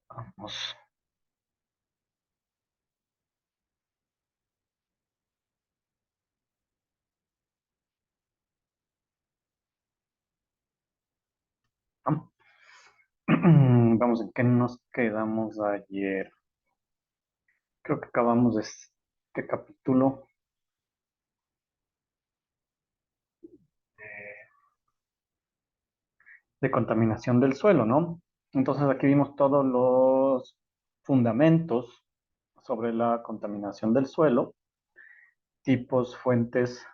Vamos. Vamos, ¿en qué nos quedamos ayer? Creo que acabamos este capítulo de contaminación del suelo, ¿no? Entonces aquí vimos todos los fundamentos sobre la contaminación del suelo, tipos, fuentes.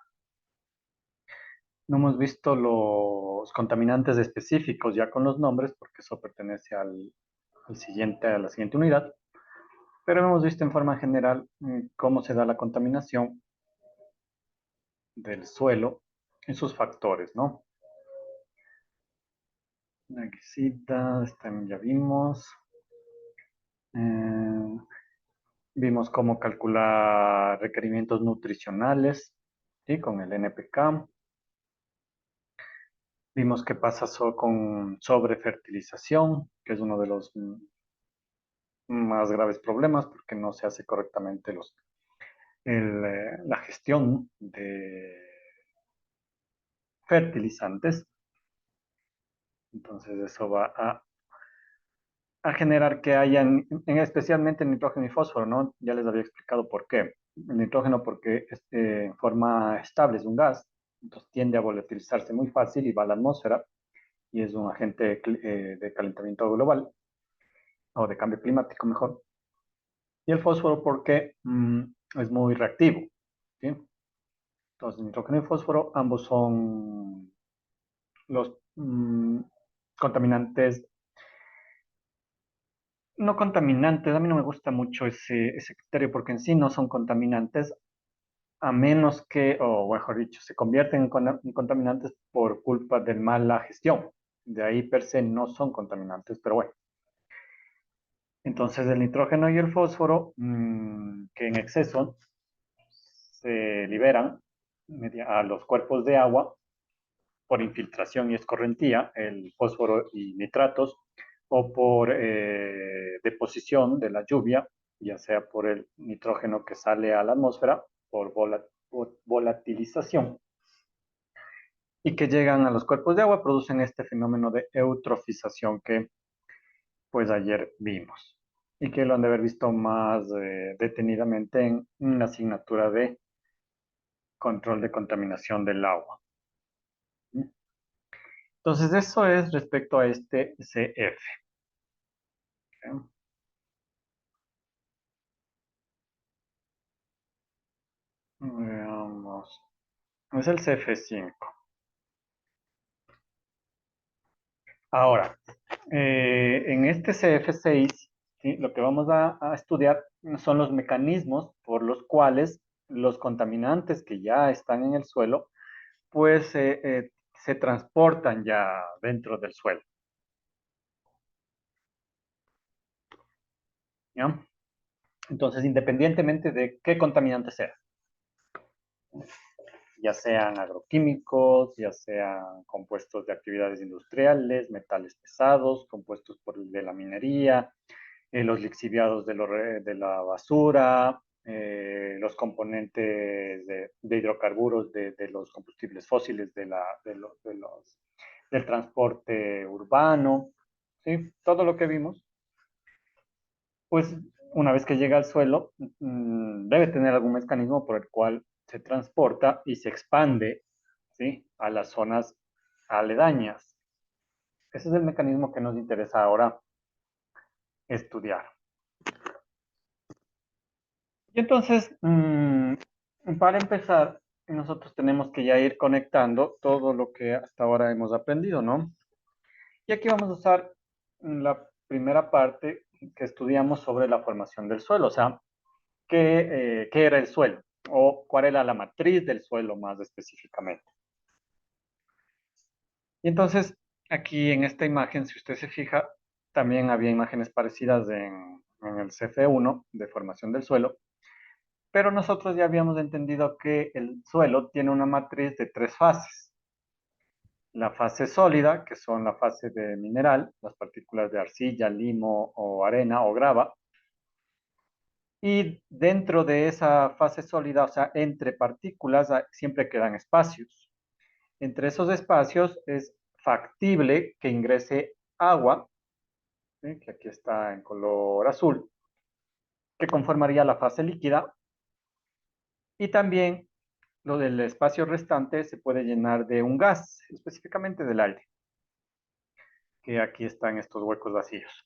No hemos visto los contaminantes específicos ya con los nombres, porque eso pertenece a la siguiente unidad, pero hemos visto en forma general cómo se da la contaminación del suelo y sus factores, ¿no? Aquí cita, ya vimos. Eh, Vimos cómo calcular requerimientos nutricionales, ¿sí? Con el NPK. Vimos qué pasa con sobrefertilización, que es uno de los más graves problemas porque no se hace correctamente la gestión de fertilizantes. Entonces eso va a generar que haya, especialmente nitrógeno y fósforo, ¿no? Ya les había explicado por qué. El nitrógeno porque en forma estable es un gas, entonces tiende a volatilizarse muy fácil y va a la atmósfera y es un agente de calentamiento global o de cambio climático mejor. Y el fósforo porque es muy reactivo, ¿sí? Entonces nitrógeno y fósforo ambos son los contaminantes, no contaminantes, a mí no me gusta mucho ese criterio porque en sí no son contaminantes, a menos que, o mejor dicho, se convierten en contaminantes por culpa de mala gestión. De ahí per se no son contaminantes, pero bueno. Entonces el nitrógeno y el fósforo, que en exceso se liberan a los cuerpos de agua por infiltración y escorrentía, el fósforo y nitratos, o por deposición de la lluvia, ya sea por el nitrógeno que sale a la atmósfera, por volatilización, y que llegan a los cuerpos de agua, producen este fenómeno de eutrofización que pues ayer vimos y que lo han de haber visto más detenidamente en una asignatura de control de contaminación del agua. Entonces, eso es respecto a este CF. Veamos. Es el CF5. Ahora, en este CF6, ¿sí? Lo que vamos a estudiar son los mecanismos por los cuales los contaminantes que ya están en el suelo, pues se transportan ya dentro del suelo. ¿Ya? Entonces, independientemente de qué contaminante sea, ya sean agroquímicos, ya sean compuestos de actividades industriales, metales pesados, compuestos de la minería, los lixiviados de la basura, los componentes de hidrocarburos de los combustibles fósiles del transporte urbano, ¿sí? Todo lo que vimos, pues una vez que llega al suelo, debe tener algún mecanismo por el cual se transporta y se expande, ¿sí? A las zonas aledañas. Ese es el mecanismo que nos interesa ahora estudiar. Y entonces, para empezar, nosotros tenemos que ya ir conectando todo lo que hasta ahora hemos aprendido, ¿no? Y aquí vamos a usar la primera parte que estudiamos sobre la formación del suelo, o sea, qué era el suelo o cuál era la matriz del suelo más específicamente. Y entonces, aquí en esta imagen, si usted se fija, también había imágenes parecidas en el CF1 de formación del suelo, pero nosotros ya habíamos entendido que el suelo tiene una matriz de tres fases. la fase sólida, que son la fase de mineral, las partículas de arcilla, limo o arena o grava. Y dentro de esa fase sólida, o sea, entre partículas, siempre quedan espacios. Entre esos espacios es factible que ingrese agua, ¿sí? Que aquí está en color azul, que conformaría la fase líquida. Y también lo del espacio restante se puede llenar de un gas, específicamente del aire, que aquí están estos huecos vacíos.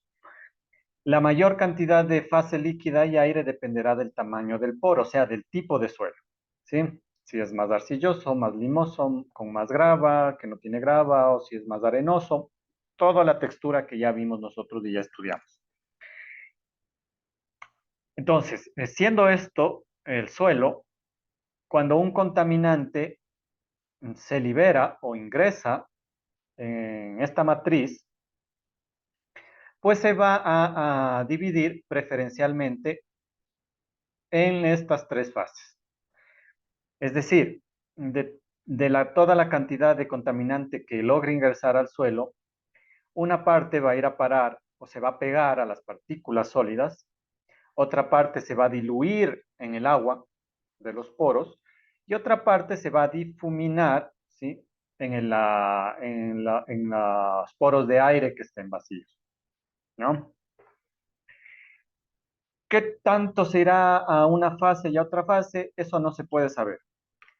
La mayor cantidad de fase líquida y aire dependerá del tamaño del poro, o sea, del tipo de suelo, ¿sí? Si es más arcilloso, más limoso, con más grava, que no tiene grava, o si es más arenoso, toda la textura que ya vimos nosotros y ya estudiamos. Entonces, siendo esto el suelo, cuando un contaminante se libera o ingresa en esta matriz, pues se va a dividir preferencialmente en estas tres fases. Es decir, toda la cantidad de contaminante que logre ingresar al suelo, una parte va a ir a parar o se va a pegar a las partículas sólidas, otra parte se va a diluir en el agua de los poros y otra parte se va a difuminar, ¿sí? En los poros de aire que estén vacíos, ¿no? ¿Qué tanto se irá a una fase y a otra fase? Eso no se puede saber,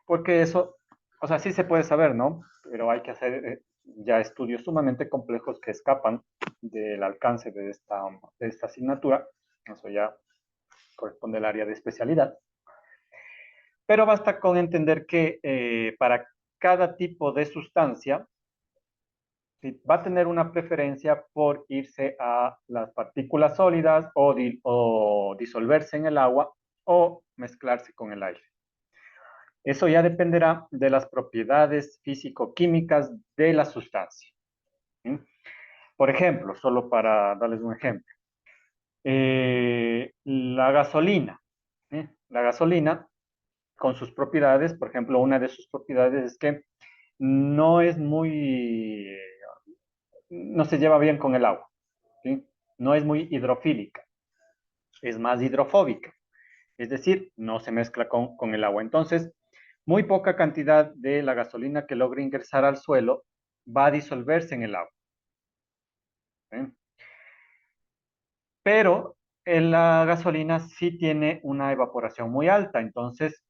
porque eso, o sea, sí se puede saber, ¿no? Pero hay que hacer ya estudios sumamente complejos que escapan del alcance de esta asignatura. Eso ya corresponde al área de especialidad. Pero basta con entender que para cada tipo de sustancia, ¿sí? Va a tener una preferencia por irse a las partículas sólidas o disolverse en el agua o mezclarse con el aire. Eso ya dependerá de las propiedades físico-químicas de la sustancia, ¿sí? Por ejemplo, solo para darles un ejemplo, la gasolina. ¿Sí? La gasolina, con sus propiedades, por ejemplo, una de sus propiedades es que no es muy, no se lleva bien con el agua, ¿sí? No es muy hidrofílica, es más hidrofóbica, es decir, no se mezcla con el agua. Entonces, muy poca cantidad de la gasolina que logre ingresar al suelo va a disolverse en el agua, ¿sí? Pero la gasolina sí tiene una evaporación muy alta, entonces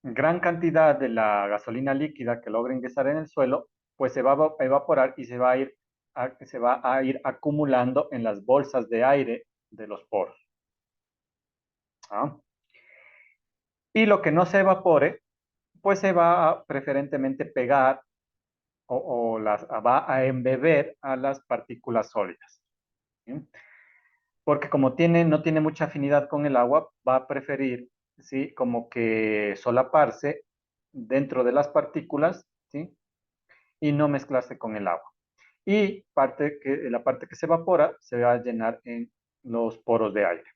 gran cantidad de la gasolina líquida que logra ingresar en el suelo, pues se va a evaporar y se va a ir acumulando en las bolsas de aire de los poros, ¿ah? Y lo que no se evapore, pues se va a preferentemente pegar va a embeber a las partículas sólidas, ¿sí? Porque como no tiene mucha afinidad con el agua, va a preferir, ¿sí? Como que solaparse dentro de las partículas, ¿sí? Y no mezclarse con el agua. Y la parte que se evapora se va a llenar en los poros de aire.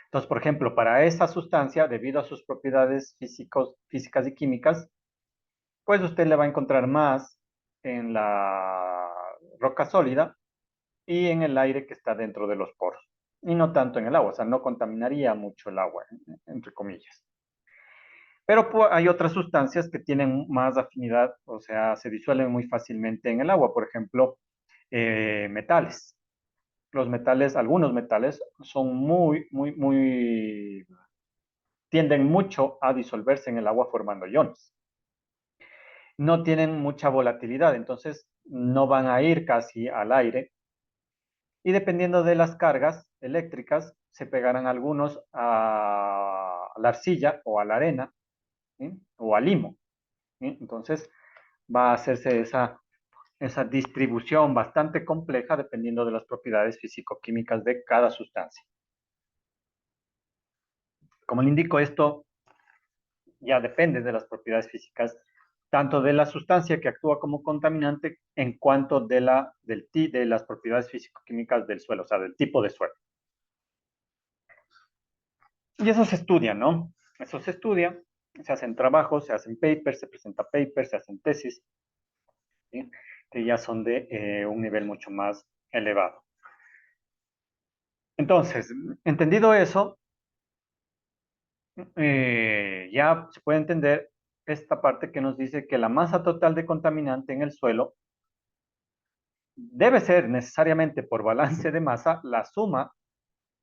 Entonces, por ejemplo, para esa sustancia, debido a sus propiedades físicas y químicas, pues usted le va a encontrar más en la roca sólida y en el aire que está dentro de los poros. Y no tanto en el agua, o sea, no contaminaría mucho el agua, entre comillas. Pero hay otras sustancias que tienen más afinidad, o sea, se disuelven muy fácilmente en el agua. Por ejemplo, metales. Algunos metales son tienden mucho a disolverse en el agua formando iones. No tienen mucha volatilidad, entonces no van a ir casi al aire. Y dependiendo de las cargas eléctricas, se pegarán algunos a la arcilla o a la arena, ¿sí? O al limo, ¿sí? Entonces va a hacerse esa distribución bastante compleja dependiendo de las propiedades físico-químicas de cada sustancia. Como le indico, esto ya depende de las propiedades físicas, tanto de la sustancia que actúa como contaminante en cuanto de las propiedades físico-químicas del suelo, o sea, del tipo de suelo. Y eso se estudia, ¿no? Eso se estudia, se hacen trabajos, se hacen papers, se presenta papers, se hacen tesis. ¿sí? Que ya son de un nivel mucho más elevado. Entonces, entendido eso, ya se puede entender esta parte que nos dice que la masa total de contaminante en el suelo debe ser necesariamente por balance de masa la suma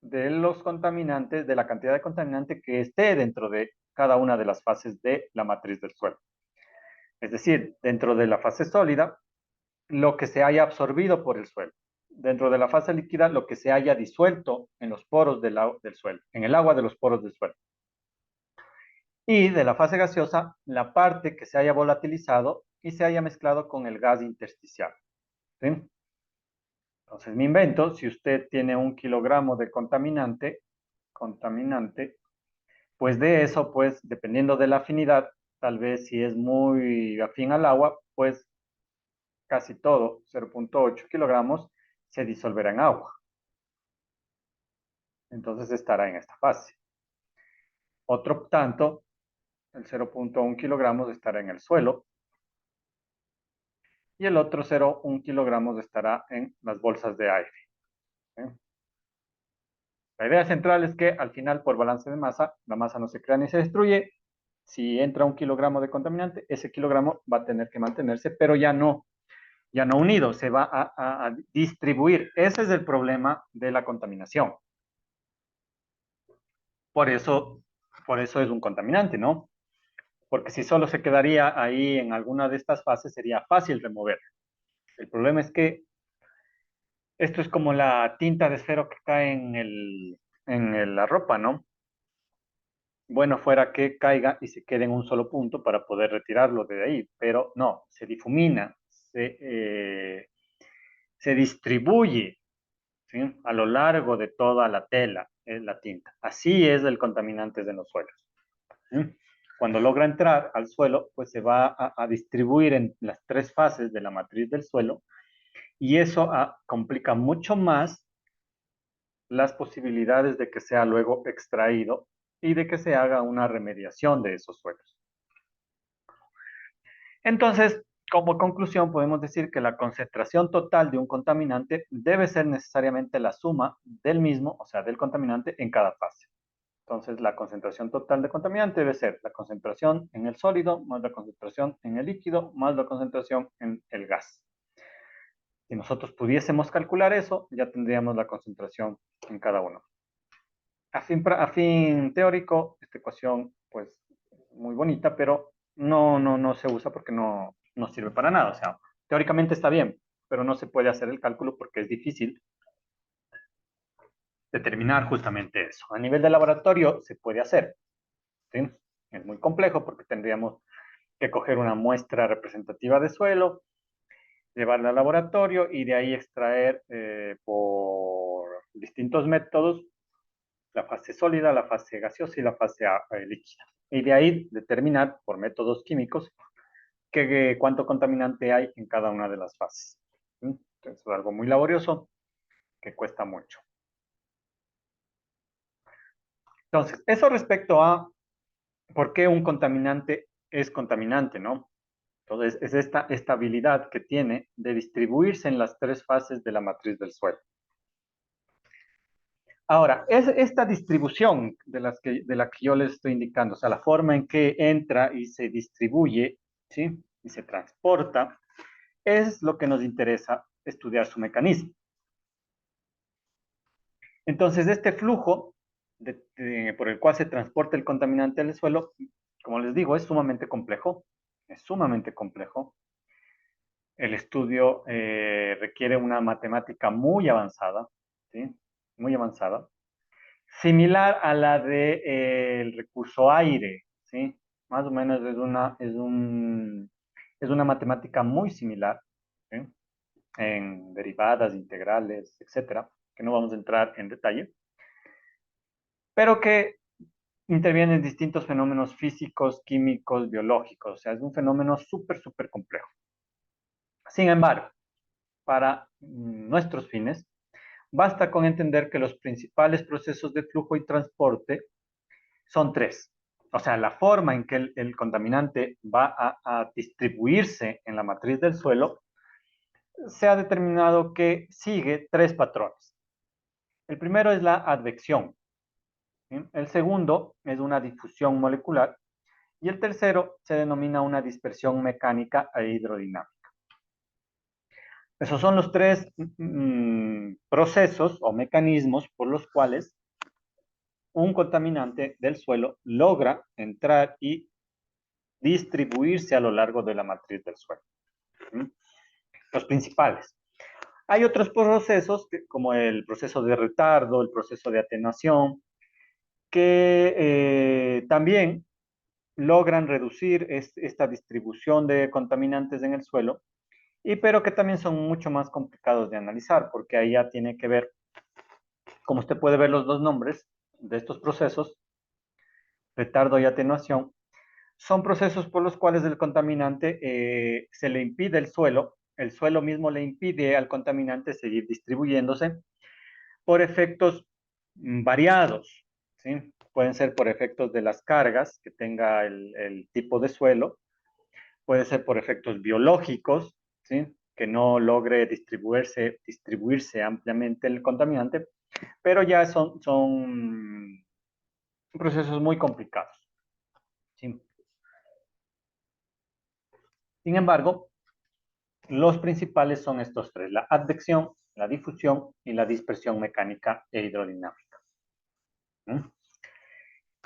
de los contaminantes, de la cantidad de contaminante que esté dentro de cada una de las fases de la matriz del suelo. Es decir, dentro de la fase sólida, lo que se haya absorbido por el suelo. Dentro de la fase líquida, lo que se haya disuelto en los poros del suelo, en el agua de los poros del suelo. Y de la fase gaseosa, la parte que se haya volatilizado y se haya mezclado con el gas intersticial. ¿Sí? Entonces, me invento, si usted tiene 1 kilogramo de contaminante, pues de eso, pues dependiendo de la afinidad, tal vez si es muy afín al agua, pues casi todo, 0,8 kilogramos, se disolverá en agua. Entonces estará en esta fase. Otro tanto, el 0,1 kilogramos estará en el suelo y el otro 0,1 kilogramos estará en las bolsas de aire. ¿Eh? La idea central es que al final, por balance de masa, la masa no se crea ni se destruye. Si entra 1 kilogramo de contaminante, ese kilogramo va a tener que mantenerse, pero ya no unido, se va a distribuir. Ese es el problema de la contaminación. Por eso, por eso es un contaminante, ¿no? Porque si solo se quedaría ahí en alguna de estas fases, sería fácil remover. El problema es que esto es como la tinta de cero que cae la ropa, ¿no? Bueno, fuera que caiga y se quede en un solo punto para poder retirarlo de ahí, pero no, se difumina, se distribuye, ¿sí? A lo largo de toda la tela, la tinta. Así es el contaminante de los suelos. ¿Sí? Cuando logra entrar al suelo, pues se va a distribuir en las 3 fases de la matriz del suelo y eso complica mucho más las posibilidades de que sea luego extraído y de que se haga una remediación de esos suelos. Entonces, como conclusión, podemos decir que la concentración total de un contaminante debe ser necesariamente la suma del mismo, o sea, del contaminante en cada fase. Entonces, la concentración total de contaminante debe ser la concentración en el sólido más la concentración en el líquido más la concentración en el gas. Si nosotros pudiésemos calcular eso, ya tendríamos la concentración en cada uno. A fin teórico, esta ecuación, pues, muy bonita, pero no se usa porque no sirve para nada. O sea, teóricamente está bien, pero no se puede hacer el cálculo porque es difícil determinar justamente eso. A nivel de laboratorio se puede hacer, ¿sí? Es muy complejo porque tendríamos que coger una muestra representativa de suelo, llevarla al laboratorio y de ahí extraer por distintos métodos la fase sólida, la fase gaseosa y la fase líquida. Y de ahí determinar por métodos químicos cuánto contaminante hay en cada una de las fases. Entonces es algo muy laborioso que cuesta mucho. Entonces, eso respecto a por qué un contaminante es contaminante, ¿no? Entonces, es esta estabilidad que tiene de distribuirse en las 3 fases de la matriz del suelo. Ahora, es esta distribución de la que yo les estoy indicando, o sea, la forma en que entra y se distribuye, ¿sí? Y se transporta, es lo que nos interesa estudiar su mecanismo. Entonces, este flujo por el cual se transporta el contaminante al suelo, como les digo, es sumamente complejo. Es sumamente complejo. El estudio requiere una matemática muy avanzada, ¿sí? Muy avanzada. Similar a la del recurso aire, ¿sí? Más o menos es una matemática muy similar, ¿sí? En derivadas, integrales, etcétera, que no vamos a entrar en detalle, pero que intervienen distintos fenómenos físicos, químicos, biológicos, o sea, es un fenómeno súper complejo. Sin embargo, para nuestros fines, basta con entender que los principales procesos de flujo y transporte son 3. o sea, la forma en que el contaminante va a distribuirse en la matriz del suelo, se ha determinado que sigue tres patrones. El primero es la advección. ¿Sí? El segundo es una difusión molecular. Y el tercero se denomina una dispersión mecánica e hidrodinámica. Esos son los tres procesos o mecanismos por los cuales un contaminante del suelo logra entrar y distribuirse a lo largo de la matriz del suelo. ¿Sí? Los principales. Hay otros procesos, como el proceso de retardo, el proceso de atenuación, que también logran reducir esta distribución de contaminantes en el suelo, pero que también son mucho más complicados de analizar, porque ahí ya tiene que ver, como usted puede ver los dos nombres de estos procesos, retardo y atenuación, son procesos por los cuales el contaminante se le impide el suelo mismo le impide al contaminante seguir distribuyéndose por efectos variados, ¿sí? Pueden ser por efectos de las cargas que tenga el tipo de suelo, puede ser por efectos biológicos, ¿sí? Que no logre distribuirse ampliamente el contaminante, pero ya son procesos muy complicados. ¿Sí? Sin embargo, los principales son estos tres: la advección, la difusión y la dispersión mecánica e hidrodinámica. ¿Mm?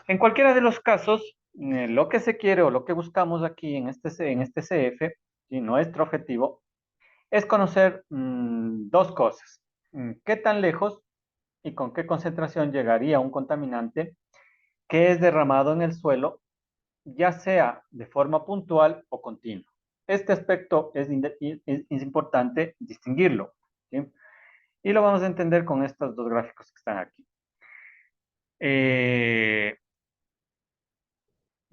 En cualquiera de los casos, lo que se quiere o lo que buscamos aquí en este CF, y nuestro objetivo, es conocer dos cosas. ¿Qué tan lejos y con qué concentración llegaría un contaminante que es derramado en el suelo, ya sea de forma puntual o continua? Este aspecto es importante distinguirlo, ¿sí? Y lo vamos a entender con estos dos gráficos que están aquí. Eh,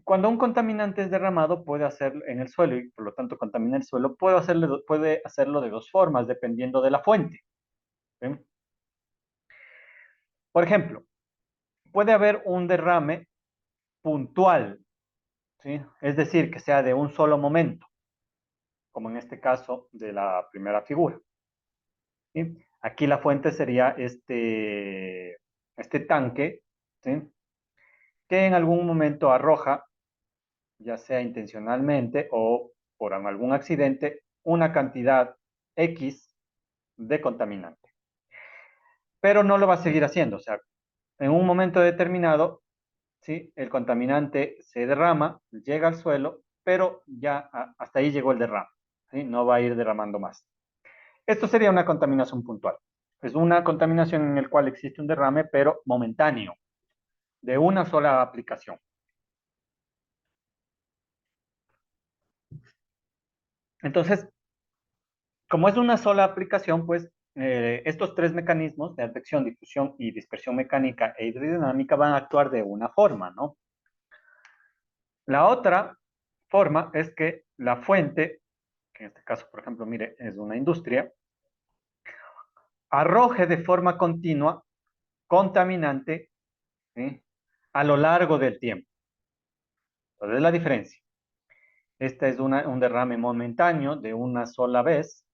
Cuando un contaminante es derramado, puede hacerlo en el suelo y por lo tanto contamina el suelo, puede hacerlo de dos formas, dependiendo de la fuente. ¿Sí? Por ejemplo, puede haber un derrame puntual, ¿sí? Es decir, que sea de un solo momento, como en este caso de la primera figura. ¿Sí? Aquí la fuente sería este tanque, ¿sí? Que en algún momento arroja, ya sea intencionalmente o por algún accidente, una cantidad X de contaminante. Pero no lo va a seguir haciendo, o sea, en un momento determinado, ¿sí? El contaminante se derrama, llega al suelo, pero ya hasta ahí llegó el derrame, ¿sí? No va a ir derramando más. Esto sería una contaminación puntual. Es una contaminación en la cual existe un derrame, pero momentáneo, de una sola aplicación. Entonces, como es una sola aplicación, pues estos tres mecanismos de advección, difusión y dispersión mecánica e hidrodinámica van a actuar de una forma, ¿no? La otra forma es que la fuente, que en este caso, por ejemplo, mire, es una industria, arroje de forma continua contaminante, ¿sí? A lo largo del tiempo. Entonces, es la diferencia. Este es un derrame momentáneo de una sola vez,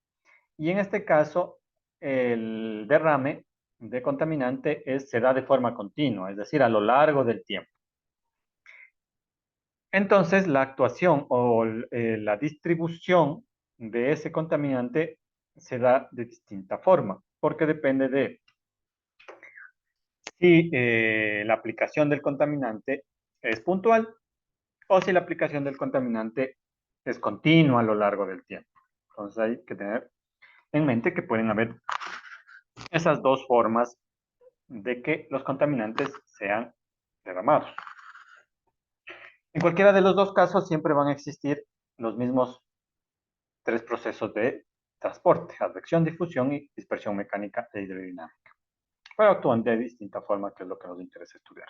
y en este caso el derrame de contaminante se da de forma continua, es decir, a lo largo del tiempo. Entonces, la actuación o la distribución de ese contaminante se da de distinta forma, porque depende de si la aplicación del contaminante es puntual o si la aplicación del contaminante es continua a lo largo del tiempo. Entonces, hay que tener en mente que pueden haber esas dos formas de que los contaminantes sean derramados. En cualquiera de los dos casos siempre van a existir los mismos tres procesos de transporte: advección, difusión y dispersión mecánica e hidrodinámica. Pero actúan de distinta forma, que es lo que nos interesa estudiar.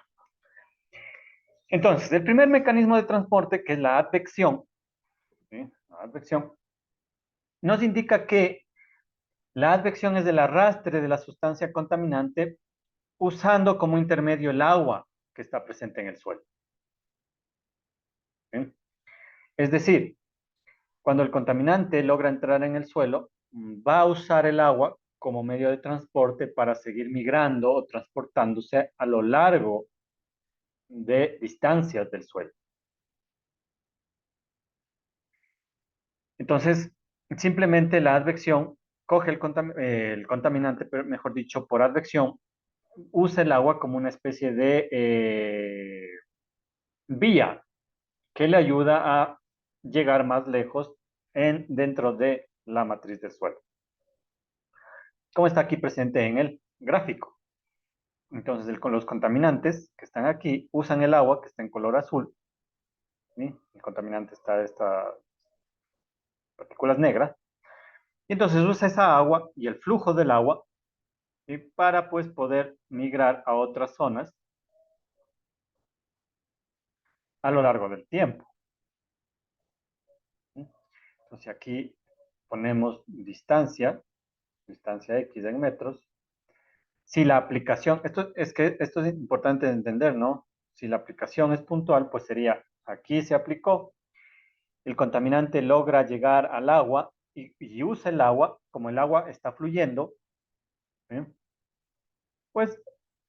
Entonces, el primer mecanismo de transporte, que es la advección, ¿sí? La advección, nos indica que la advección es el arrastre de la sustancia contaminante usando como intermedio el agua que está presente en el suelo. Es decir, cuando el contaminante logra entrar en el suelo, va a usar el agua como medio de transporte para seguir migrando o transportándose a lo largo de distancias del suelo. Entonces, simplemente la advección coge el contaminante, pero mejor dicho, por advección, usa el agua como una especie de vía que le ayuda a llegar más lejos dentro de la matriz del suelo, como está aquí presente en el gráfico. Entonces, con los contaminantes que están aquí usan el agua que está en color azul. ¿Sí? El contaminante está de estas partículas negras. Y entonces usa esa agua y el flujo del agua, ¿sí? Para pues poder migrar a otras zonas a lo largo del tiempo. ¿Sí? Entonces aquí ponemos distancia X en metros. Si la aplicación, esto es importante de entender, ¿no? Si la aplicación es puntual, pues sería aquí se aplicó, el contaminante logra llegar al agua y usa el agua, como el agua está fluyendo, ¿sí? Pues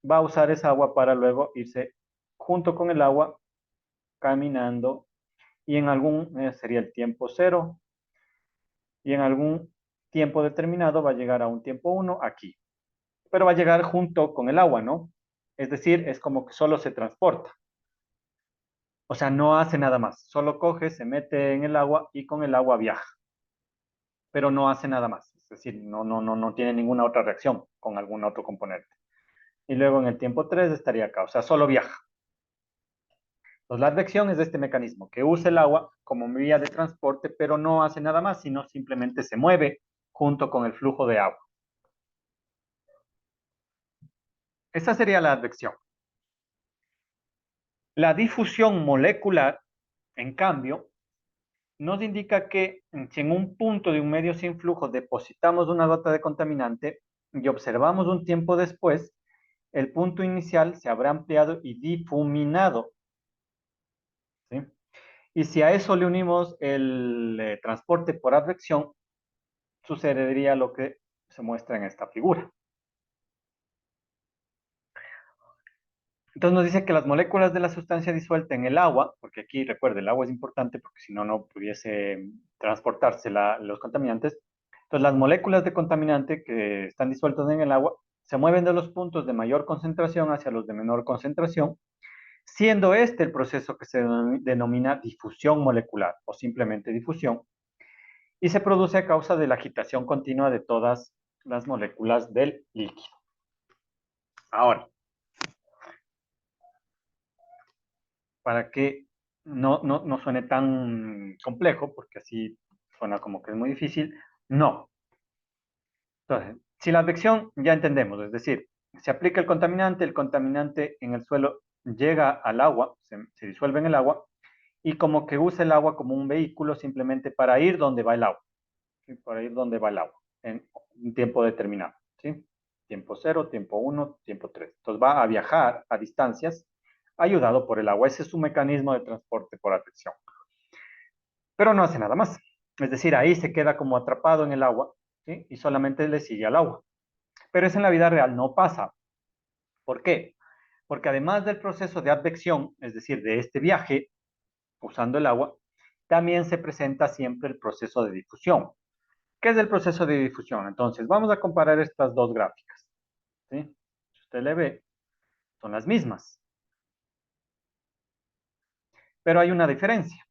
va a usar esa agua para luego irse junto con el agua caminando y en algún, sería el tiempo cero, y en algún tiempo determinado va a llegar a un tiempo uno aquí, pero va a llegar junto con el agua, ¿no? Es decir, es como que solo se transporta. O sea, no hace nada más. Solo coge, se mete en el agua y con el agua viaja. Pero no hace nada más. Es decir, no tiene ninguna otra reacción con algún otro componente. Y luego en el tiempo 3 estaría acá. O sea, solo viaja. Entonces, la advección es de este mecanismo, que usa el agua como vía de transporte, pero no hace nada más, sino simplemente se mueve junto con el flujo de agua. Esa sería la advección. La difusión molecular, en cambio, nos indica que si en un punto de un medio sin flujo depositamos una gota de contaminante y observamos un tiempo después, el punto inicial se habrá ampliado y difuminado. ¿Sí? Y si a eso le unimos el transporte por advección, sucedería lo que se muestra en esta figura. Entonces nos dice que las moléculas de la sustancia disuelta en el agua, porque aquí recuerde, el agua es importante porque si no, no pudiese transportarse los contaminantes. Entonces las moléculas de contaminante que están disueltas en el agua se mueven de los puntos de mayor concentración hacia los de menor concentración, siendo este el proceso que se denomina difusión molecular o simplemente difusión, y se produce a causa de la agitación continua de todas las moléculas del líquido. Ahora, para que no suene tan complejo, porque así suena como que es muy difícil, no. Entonces, si la advección ya entendemos, es decir, se aplica el contaminante en el suelo llega al agua, se disuelve en el agua, y como que usa el agua como un vehículo simplemente para ir donde va el agua, ¿sí? Para ir donde va el agua, en un tiempo determinado, ¿sí? Tiempo cero, tiempo uno, tiempo tres. Entonces va a viajar a distancias ayudado por el agua. Ese es su mecanismo de transporte por advección. Pero no hace nada más. Es decir, ahí se queda como atrapado en el agua, ¿sí? Y solamente le sigue al agua. Pero eso en la vida real no pasa. ¿Por qué? Porque además del proceso de advección, es decir, de este viaje usando el agua, también se presenta siempre el proceso de difusión. ¿Qué es el proceso de difusión? Entonces, vamos a comparar estas dos gráficas, ¿sí? Si usted le ve, son las mismas, pero hay una diferencia.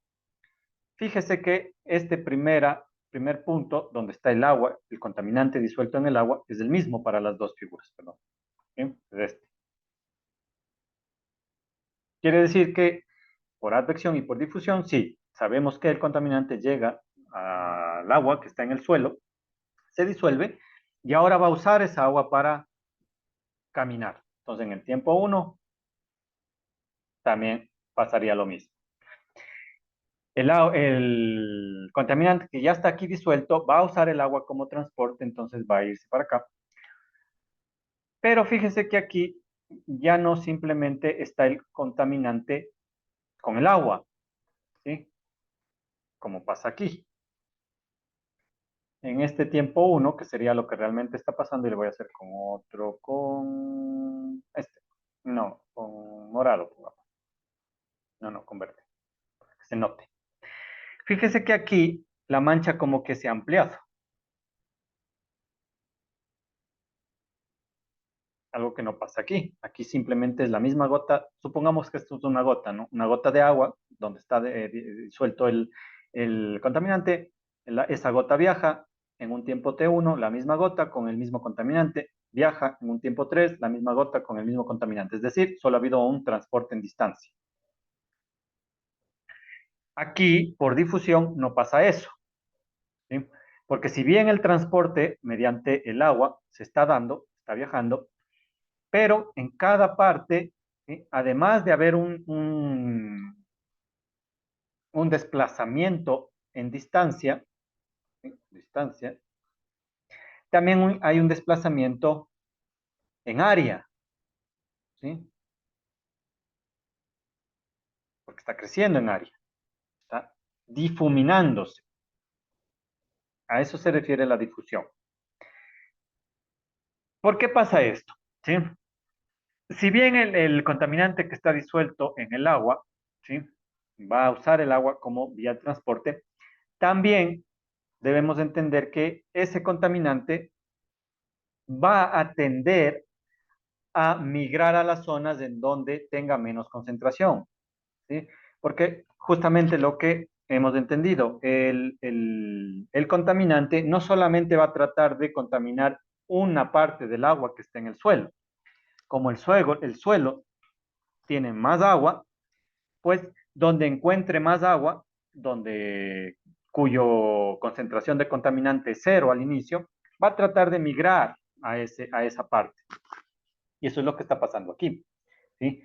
Fíjese que este primer punto, donde está el agua, el contaminante disuelto en el agua, es el mismo para las dos figuras, perdón. ¿Sí? Es este. Quiere decir que por advección y por difusión, sí, sabemos que el contaminante llega al agua que está en el suelo, se disuelve y ahora va a usar esa agua para caminar. Entonces, en el tiempo uno también pasaría lo mismo. El contaminante que ya está aquí disuelto va a usar el agua como transporte, entonces va a irse para acá. Pero fíjese que aquí ya no simplemente está el contaminante con el agua, ¿sí? como pasa aquí. En este tiempo 1, que sería lo que realmente está pasando, y le voy a hacer con otro, con este. No, con morado, pongamos. No, con verde, para que se note. Fíjese que aquí la mancha como que se ha ampliado. Algo que no pasa aquí. Aquí simplemente es la misma gota. Supongamos que esto es una gota, ¿no? Una gota de agua donde está disuelto el contaminante. Esa gota viaja en un tiempo T1, la misma gota con el mismo contaminante. Viaja en un tiempo 3, la misma gota con el mismo contaminante. Es decir, solo ha habido un transporte en distancia. Aquí, por difusión, no pasa eso, ¿sí? Porque si bien el transporte mediante el agua se está dando, está viajando, pero en cada parte, ¿sí? Además de haber un desplazamiento en distancia, ¿sí? Distancia, también hay un desplazamiento en área, ¿sí? Porque está creciendo en área, está difuminándose. A eso se refiere la difusión. ¿Por qué pasa esto? ¿Sí? Si bien el contaminante que está disuelto en el agua, ¿sí? Va a usar el agua como vía de transporte, también debemos entender que ese contaminante va a tender a migrar a las zonas en donde tenga menos concentración, ¿sí? Porque justamente lo que hemos entendido, el contaminante no solamente va a tratar de contaminar una parte del agua que está en el suelo, como el suelo tiene más agua, pues donde encuentre más agua, cuyo concentración de contaminante es cero al inicio, va a tratar de migrar a esa parte. Y eso es lo que está pasando aquí, ¿sí?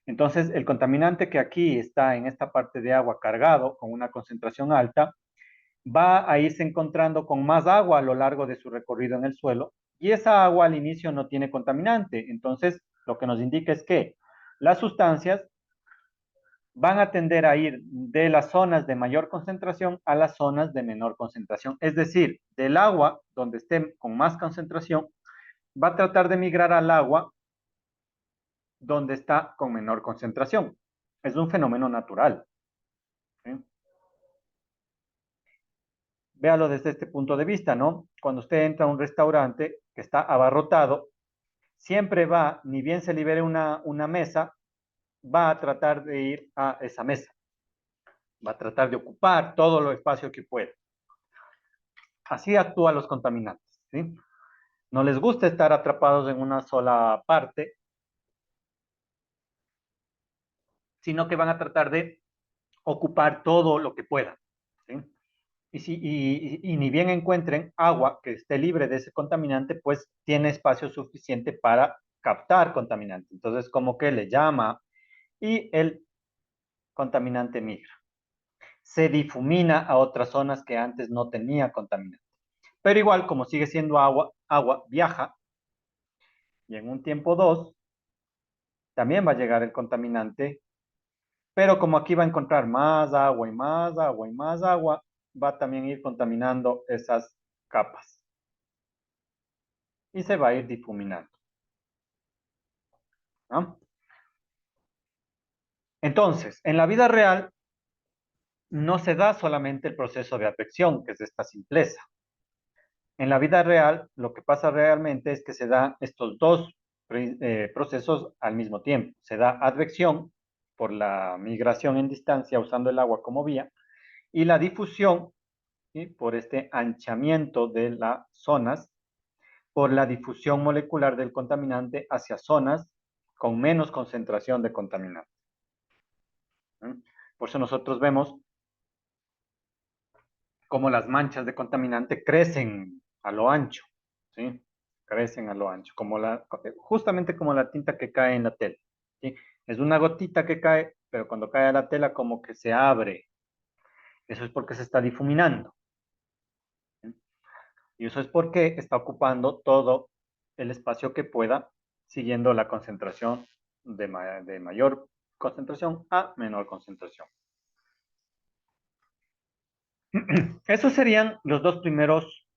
Entonces, el contaminante que aquí está en esta parte de agua cargado con una concentración alta, va a irse encontrando con más agua a lo largo de su recorrido en el suelo, y esa agua al inicio no tiene contaminante. Entonces, lo que nos indica es que las sustancias van a tender a ir de las zonas de mayor concentración a las zonas de menor concentración. Es decir, del agua donde esté con más concentración, va a tratar de migrar al agua donde está con menor concentración. Es un fenómeno natural, ¿sí? Véalo desde este punto de vista, ¿no? Cuando usted entra a un restaurante que está abarrotado, siempre va, ni bien se libere una mesa, va a tratar de ir a esa mesa, va a tratar de ocupar todo el espacio que pueda. Así actúan los contaminantes, ¿sí? No les gusta estar atrapados en una sola parte, sino que van a tratar de ocupar todo lo que puedan, ¿sí? Y ni bien encuentren agua que esté libre de ese contaminante, pues tiene espacio suficiente para captar contaminante. Entonces, como que le llama y el contaminante migra. Se difumina a otras zonas que antes no tenía contaminante. Pero igual, como sigue siendo agua, agua viaja y en un tiempo 2 también va a llegar el contaminante, pero como aquí va a encontrar más agua y más agua y más agua, va a también ir contaminando esas capas y se va a ir difuminando, ¿no? Entonces, en la vida real no se da solamente el proceso de advección, que es esta simpleza. En la vida real, lo que pasa realmente es que se dan estos dos procesos al mismo tiempo. Se da advección por la migración en distancia usando el agua como vía, y la difusión, ¿sí? Por este anchamiento de las zonas, por la difusión molecular del contaminante hacia zonas con menos concentración de contaminante, ¿sí? Por eso nosotros vemos cómo las manchas de contaminante crecen a lo ancho, ¿sí? Crecen a lo ancho, justamente como la tinta que cae en la tela, ¿sí? Es una gotita que cae, pero cuando cae a la tela como que se abre. Eso es porque se está difuminando, ¿sí? Y eso es porque está ocupando todo el espacio que pueda, siguiendo la concentración de mayor concentración a menor concentración. Esos serían los dos primeros,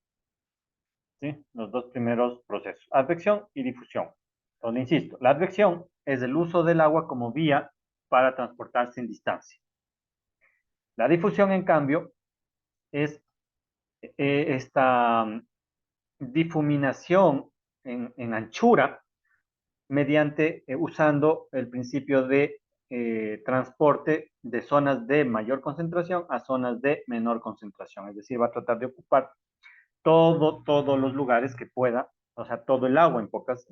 ¿sí? Los dos primeros procesos, advección y difusión. Donde insisto, la advección es el uso del agua como vía para transportarse en distancia. La difusión, en cambio, es esta difuminación en anchura mediante usando el principio de transporte de zonas de mayor concentración a zonas de menor concentración. Es decir, va a tratar de ocupar todos los lugares que pueda, o sea, todo el agua, pocas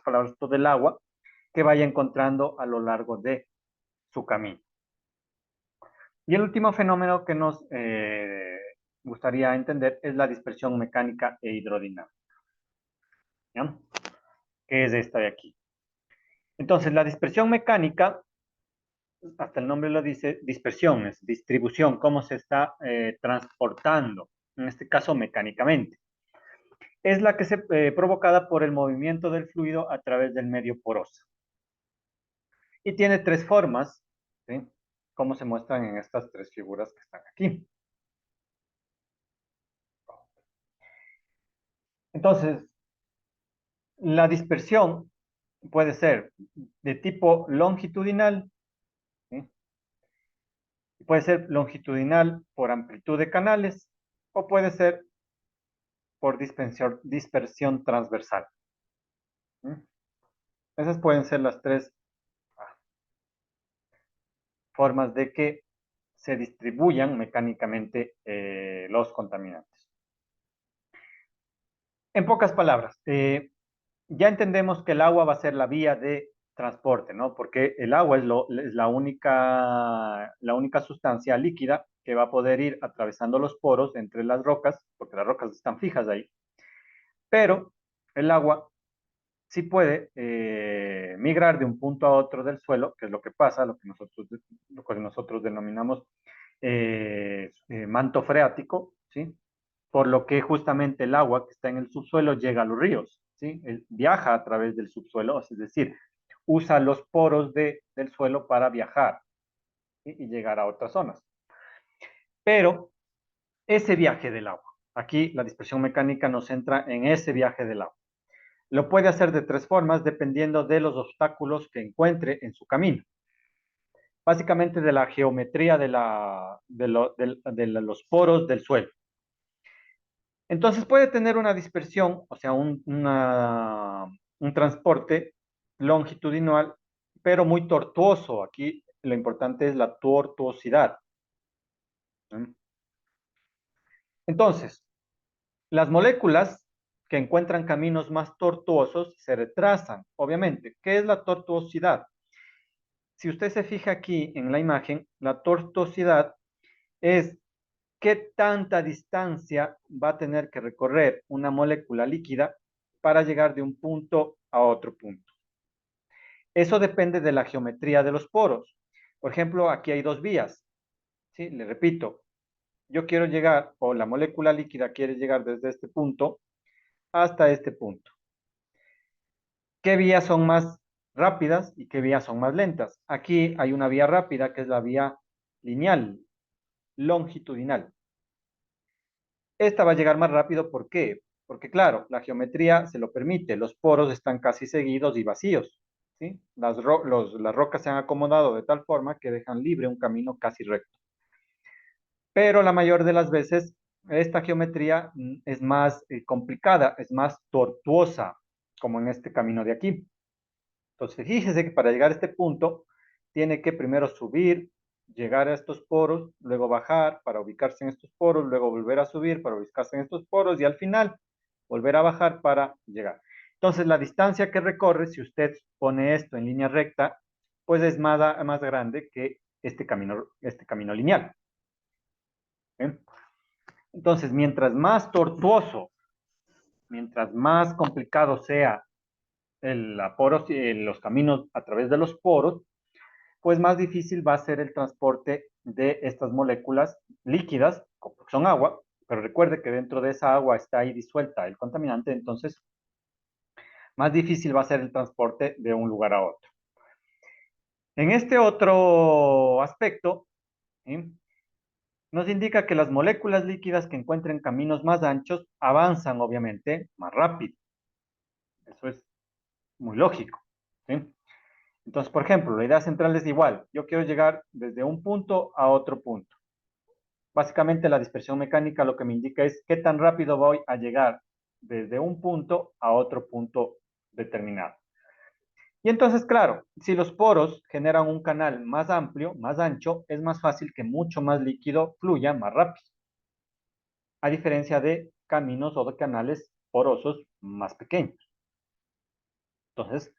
palabras, todo el agua que vaya encontrando a lo largo de su camino. Y el último fenómeno que nos gustaría entender es la dispersión mecánica e hidrodinámica, ¿ya? Que es esta de aquí. Entonces, la dispersión mecánica, hasta el nombre lo dice, dispersión, es distribución, cómo se está transportando, en este caso mecánicamente. Es la que se provocada por el movimiento del fluido a través del medio poroso. Y tiene tres formas, ¿sí? Como se muestran en estas tres figuras que están aquí. Entonces, la dispersión puede ser de tipo longitudinal, ¿sí? Puede ser longitudinal por amplitud de canales o puede ser por dispersión transversal. ¿Sí? Esas pueden ser las tres formas de que se distribuyan mecánicamente los contaminantes. En pocas palabras, ya entendemos que el agua va a ser la vía de transporte, ¿no? Porque el agua es la única sustancia líquida que va a poder ir atravesando los poros entre las rocas, porque las rocas están fijas ahí, pero el agua sí puede migrar de un punto a otro del suelo, que es lo que pasa, lo que nosotros denominamos manto freático, ¿sí? Por lo que justamente el agua que está en el subsuelo llega a los ríos, ¿sí? Viaja a través del subsuelo, es decir, usa los poros del suelo para viajar, ¿sí? Y llegar a otras zonas. Pero ese viaje del agua, aquí la dispersión mecánica nos centra en ese viaje del agua. Lo puede hacer de tres formas dependiendo de los obstáculos que encuentre en su camino. Básicamente de la geometría de los poros del suelo. Entonces puede tener una dispersión, o sea, un transporte longitudinal, pero muy tortuoso. Aquí lo importante es la tortuosidad. ¿Sí? Entonces, las moléculas que encuentran caminos más tortuosos se retrasan, obviamente. ¿Qué es la tortuosidad? Si usted se fija aquí en la imagen, la tortuosidad es qué tanta distancia va a tener que recorrer una molécula líquida para llegar de un punto a otro punto. Eso depende de la geometría de los poros. Por ejemplo, aquí hay dos vías. ¿Sí? Le repito, yo quiero llegar, o la molécula líquida quiere llegar desde este punto hasta este punto. ¿Qué vías son más rápidas y qué vías son más lentas? Aquí hay una vía rápida que es la vía lineal, longitudinal. Esta va a llegar más rápido, ¿por qué? Porque claro, la geometría se lo permite, los poros están casi seguidos y vacíos, ¿sí? Las rocas se han acomodado de tal forma que dejan libre un camino casi recto. Pero la mayor de las veces esta geometría es más complicada, es más tortuosa, como en este camino de aquí. Entonces, fíjese que para llegar a este punto, tiene que primero subir, llegar a estos poros, luego bajar para ubicarse en estos poros, luego volver a subir para ubicarse en estos poros y al final volver a bajar para llegar. Entonces, la distancia que recorre, si usted pone esto en línea recta, pues es más grande que este camino lineal. ¿Bien? Entonces, mientras más tortuoso, mientras más complicado sea los caminos a través de los poros, pues más difícil va a ser el transporte de estas moléculas líquidas, porque son agua, pero recuerde que dentro de esa agua está ahí disuelta el contaminante, entonces más difícil va a ser el transporte de un lugar a otro. En este otro aspecto, ¿sí? nos indica que las moléculas líquidas que encuentren caminos más anchos avanzan, obviamente, más rápido. Eso es muy lógico, ¿sí? Entonces, por ejemplo, la idea central es igual. Yo quiero llegar desde un punto a otro punto. Básicamente, la dispersión mecánica lo que me indica es qué tan rápido voy a llegar desde un punto a otro punto determinado. Y entonces, claro, si los poros generan un canal más amplio, más ancho, es más fácil que mucho más líquido fluya más rápido, a diferencia de caminos o de canales porosos más pequeños. Entonces,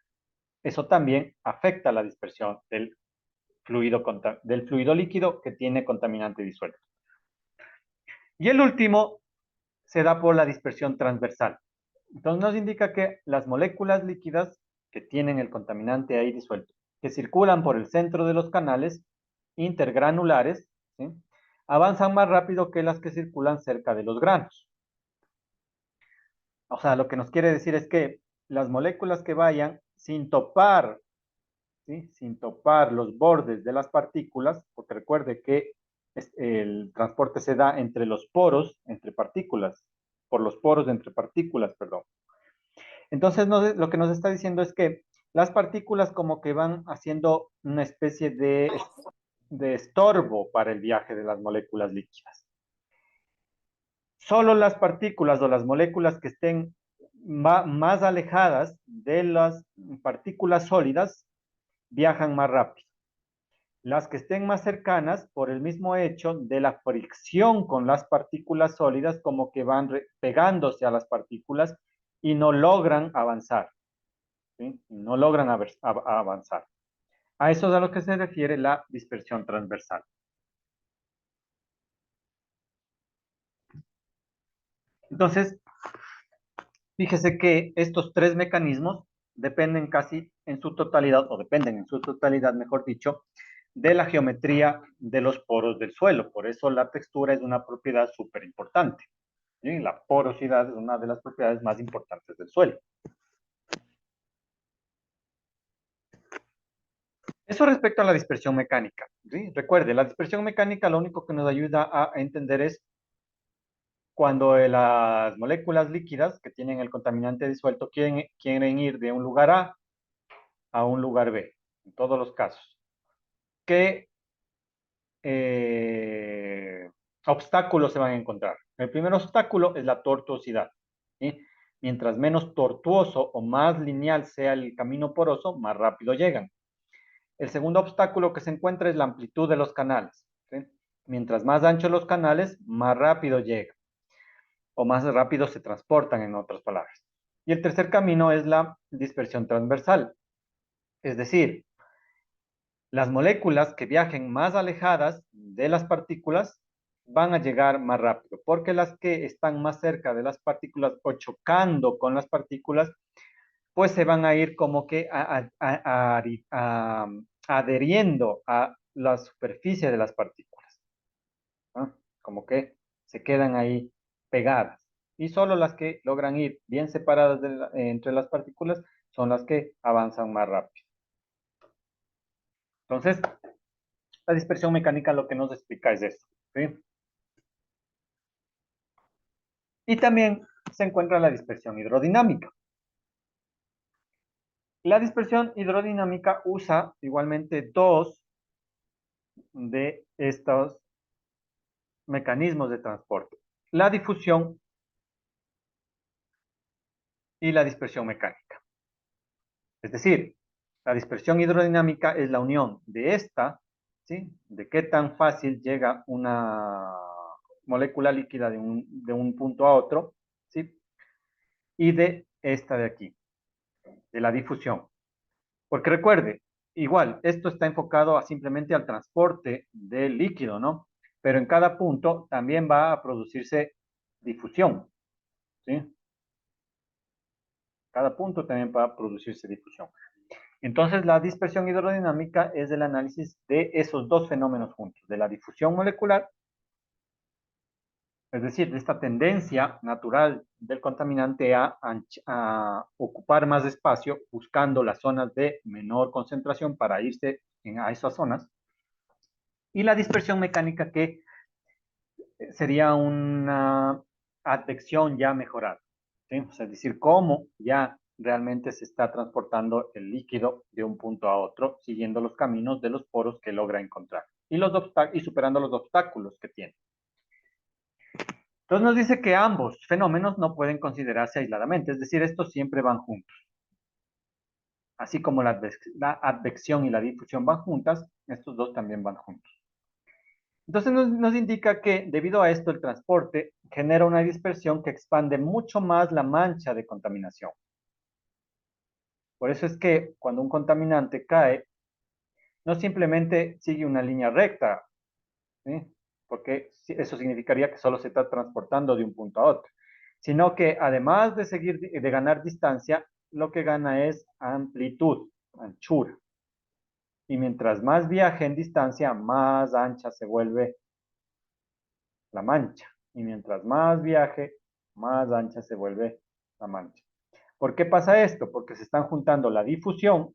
eso también afecta la dispersión del fluido líquido que tiene contaminante disuelto. Y el último se da por la dispersión transversal. Entonces nos indica que las moléculas líquidas que tienen el contaminante ahí disuelto, que circulan por el centro de los canales intergranulares, ¿sí?, avanzan más rápido que las que circulan cerca de los granos. O sea, lo que nos quiere decir es que las moléculas que vayan sin topar, ¿sí?, sin topar los bordes de las partículas, porque recuerde que el transporte se da entre los poros, entre partículas, por los poros entre partículas, perdón. Entonces, lo que nos está diciendo es que las partículas como que van haciendo una especie de estorbo para el viaje de las moléculas líquidas. Solo las partículas o las moléculas que estén más alejadas de las partículas sólidas viajan más rápido. Las que estén más cercanas, por el mismo hecho de la fricción con las partículas sólidas, como que van pegándose a las partículas y no logran avanzar, ¿sí? No logran avanzar. A eso es a lo que se refiere la dispersión transversal. Entonces, fíjese que estos tres mecanismos dependen casi en su totalidad, o dependen en su totalidad, mejor dicho, de la geometría de los poros del suelo. Por eso la textura es una propiedad súper importante. ¿Sí? La porosidad es una de las propiedades más importantes del suelo. Eso respecto a la dispersión mecánica. ¿Sí? Recuerde, la dispersión mecánica lo único que nos ayuda a entender es cuando las moléculas líquidas que tienen el contaminante disuelto quieren ir de un lugar a un lugar B, en todos los casos. ¿Qué obstáculos se van a encontrar? El primer obstáculo es la tortuosidad, ¿sí? Mientras menos tortuoso o más lineal sea el camino poroso, más rápido llegan. El segundo obstáculo que se encuentra es la amplitud de los canales, ¿sí? Mientras más anchos los canales, más rápido llegan, o más rápido se transportan, en otras palabras. Y el tercer camino es la dispersión transversal, es decir, las moléculas que viajen más alejadas de las partículas van a llegar más rápido, porque las que están más cerca de las partículas o chocando con las partículas, pues se van a ir como que adheriendo a la superficie de las partículas, ¿no? Como que se quedan ahí pegadas. Y solo las que logran ir bien separadas entre las partículas son las que avanzan más rápido. Entonces, la dispersión mecánica lo que nos explica es esto, ¿sí? Y también se encuentra la dispersión hidrodinámica. La dispersión hidrodinámica usa igualmente dos de estos mecanismos de transporte: la difusión y la dispersión mecánica. Es decir, la dispersión hidrodinámica es la unión de esta, ¿sí?, de qué tan fácil llega una molécula líquida de un punto a otro, ¿sí?, y de esta de aquí, de la difusión. Porque recuerde, igual, esto está enfocado simplemente al transporte del líquido, ¿no? Pero en cada punto también va a producirse difusión, ¿sí? Cada punto también va a producirse difusión. Entonces, la dispersión hidrodinámica es el análisis de esos dos fenómenos juntos, de la difusión molecular, es decir, de esta tendencia natural del contaminante a ocupar más espacio, buscando las zonas de menor concentración para irse a esas zonas, y la dispersión mecánica que sería una advección ya mejorada, ¿sí? O sea, es decir, cómo ya realmente se está transportando el líquido de un punto a otro, siguiendo los caminos de los poros que logra encontrar y superando los obstáculos que tiene. Entonces nos dice que ambos fenómenos no pueden considerarse aisladamente, es decir, estos siempre van juntos. Así como la advección y la difusión van juntas, estos dos también van juntos. Entonces nos indica que debido a esto el transporte genera una dispersión que expande mucho más la mancha de contaminación. Por eso es que cuando un contaminante cae, no simplemente sigue una línea recta, ¿sí? Porque eso significaría que solo se está transportando de un punto a otro, sino que además de de ganar distancia, lo que gana es amplitud, anchura. Y mientras más viaje en distancia, más ancha se vuelve la mancha. Y mientras más viaje, más ancha se vuelve la mancha. ¿Por qué pasa esto? Porque se están juntando la difusión,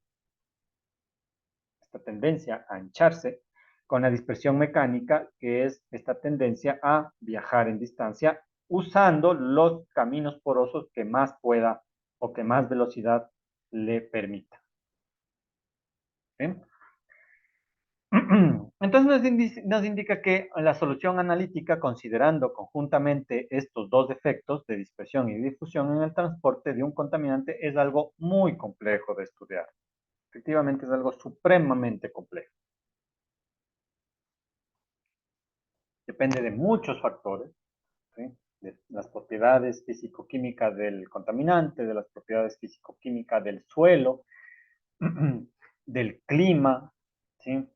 esta tendencia a ancharse, con la dispersión mecánica, que es esta tendencia a viajar en distancia usando los caminos porosos que más pueda o que más velocidad le permita. ¿Sí? Entonces nos indica que la solución analítica, considerando conjuntamente estos dos efectos de dispersión y difusión en el transporte de un contaminante, es algo muy complejo de estudiar. Efectivamente es algo supremamente complejo. Depende de muchos factores, ¿sí? De las propiedades físico-químicas del contaminante, de las propiedades físico-químicas del suelo, del clima, ¿sí?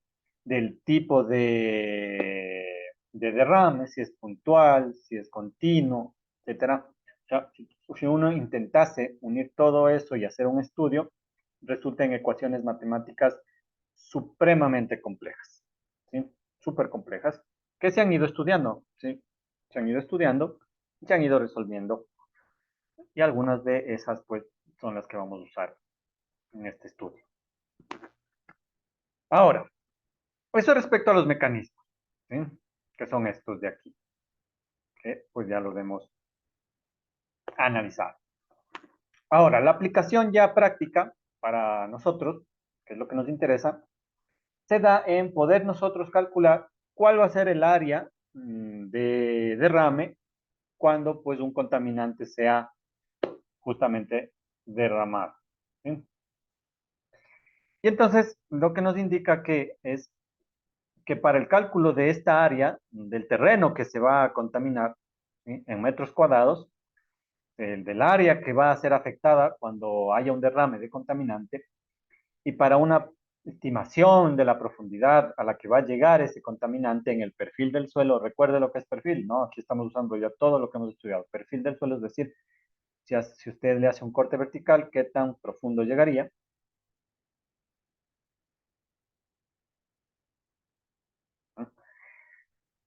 Del tipo de derrame, si es puntual, si es continuo, etcétera. O sea, si uno intentase unir todo eso y hacer un estudio, resulta en ecuaciones matemáticas supremamente complejas, ¿sí? Súper complejas, que se han ido estudiando, ¿sí? Se han ido estudiando, se han ido resolviendo, y algunas de esas, pues, son las que vamos a usar en este estudio. Ahora, eso respecto a los mecanismos, ¿sí? Que son estos de aquí, que pues ya los hemos analizado. Ahora, la aplicación ya práctica para nosotros, que es lo que nos interesa, se da en poder nosotros calcular cuál va a ser el área de derrame cuando pues un contaminante sea justamente derramado, ¿sí? Y entonces lo que nos indica que es que para el cálculo de esta área del terreno que se va a contaminar, ¿sí? En metros cuadrados, del área que va a ser afectada cuando haya un derrame de contaminante, y para una estimación de la profundidad a la que va a llegar ese contaminante en el perfil del suelo. Recuerde lo que es perfil, ¿no? Aquí estamos usando ya todo lo que hemos estudiado. Perfil del suelo, es decir, si usted le hace un corte vertical, ¿qué tan profundo llegaría?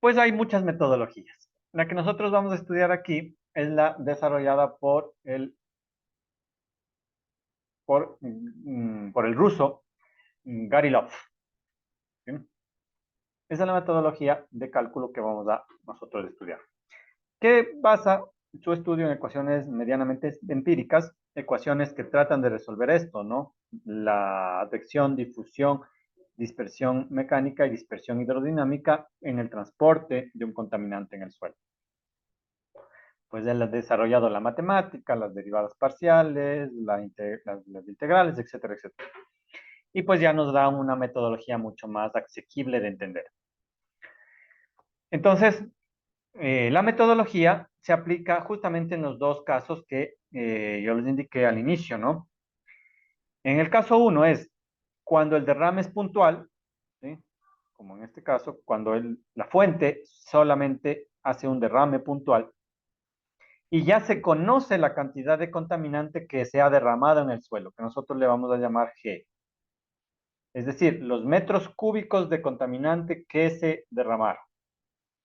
Pues hay muchas metodologías. La que nosotros vamos a estudiar aquí es la desarrollada por el ruso Garilov, ¿sí? Esa es la metodología de cálculo que vamos a nosotros estudiar, que basa su estudio en ecuaciones medianamente empíricas, ecuaciones que tratan de resolver esto, ¿no? La advección, difusión, dispersión mecánica y dispersión hidrodinámica en el transporte de un contaminante en el suelo. Pues él ha desarrollado la matemática, las derivadas parciales, las integrales, etcétera, etcétera. Y pues ya nos da una metodología mucho más asequible de entender. Entonces, la metodología se aplica justamente en los dos casos que yo les indiqué al inicio, ¿no? En el caso uno es cuando el derrame es puntual, ¿sí? Como en este caso, cuando la fuente solamente hace un derrame puntual y ya se conoce la cantidad de contaminante que se ha derramado en el suelo, que nosotros le vamos a llamar G. Es decir, los metros cúbicos de contaminante que se derramaron.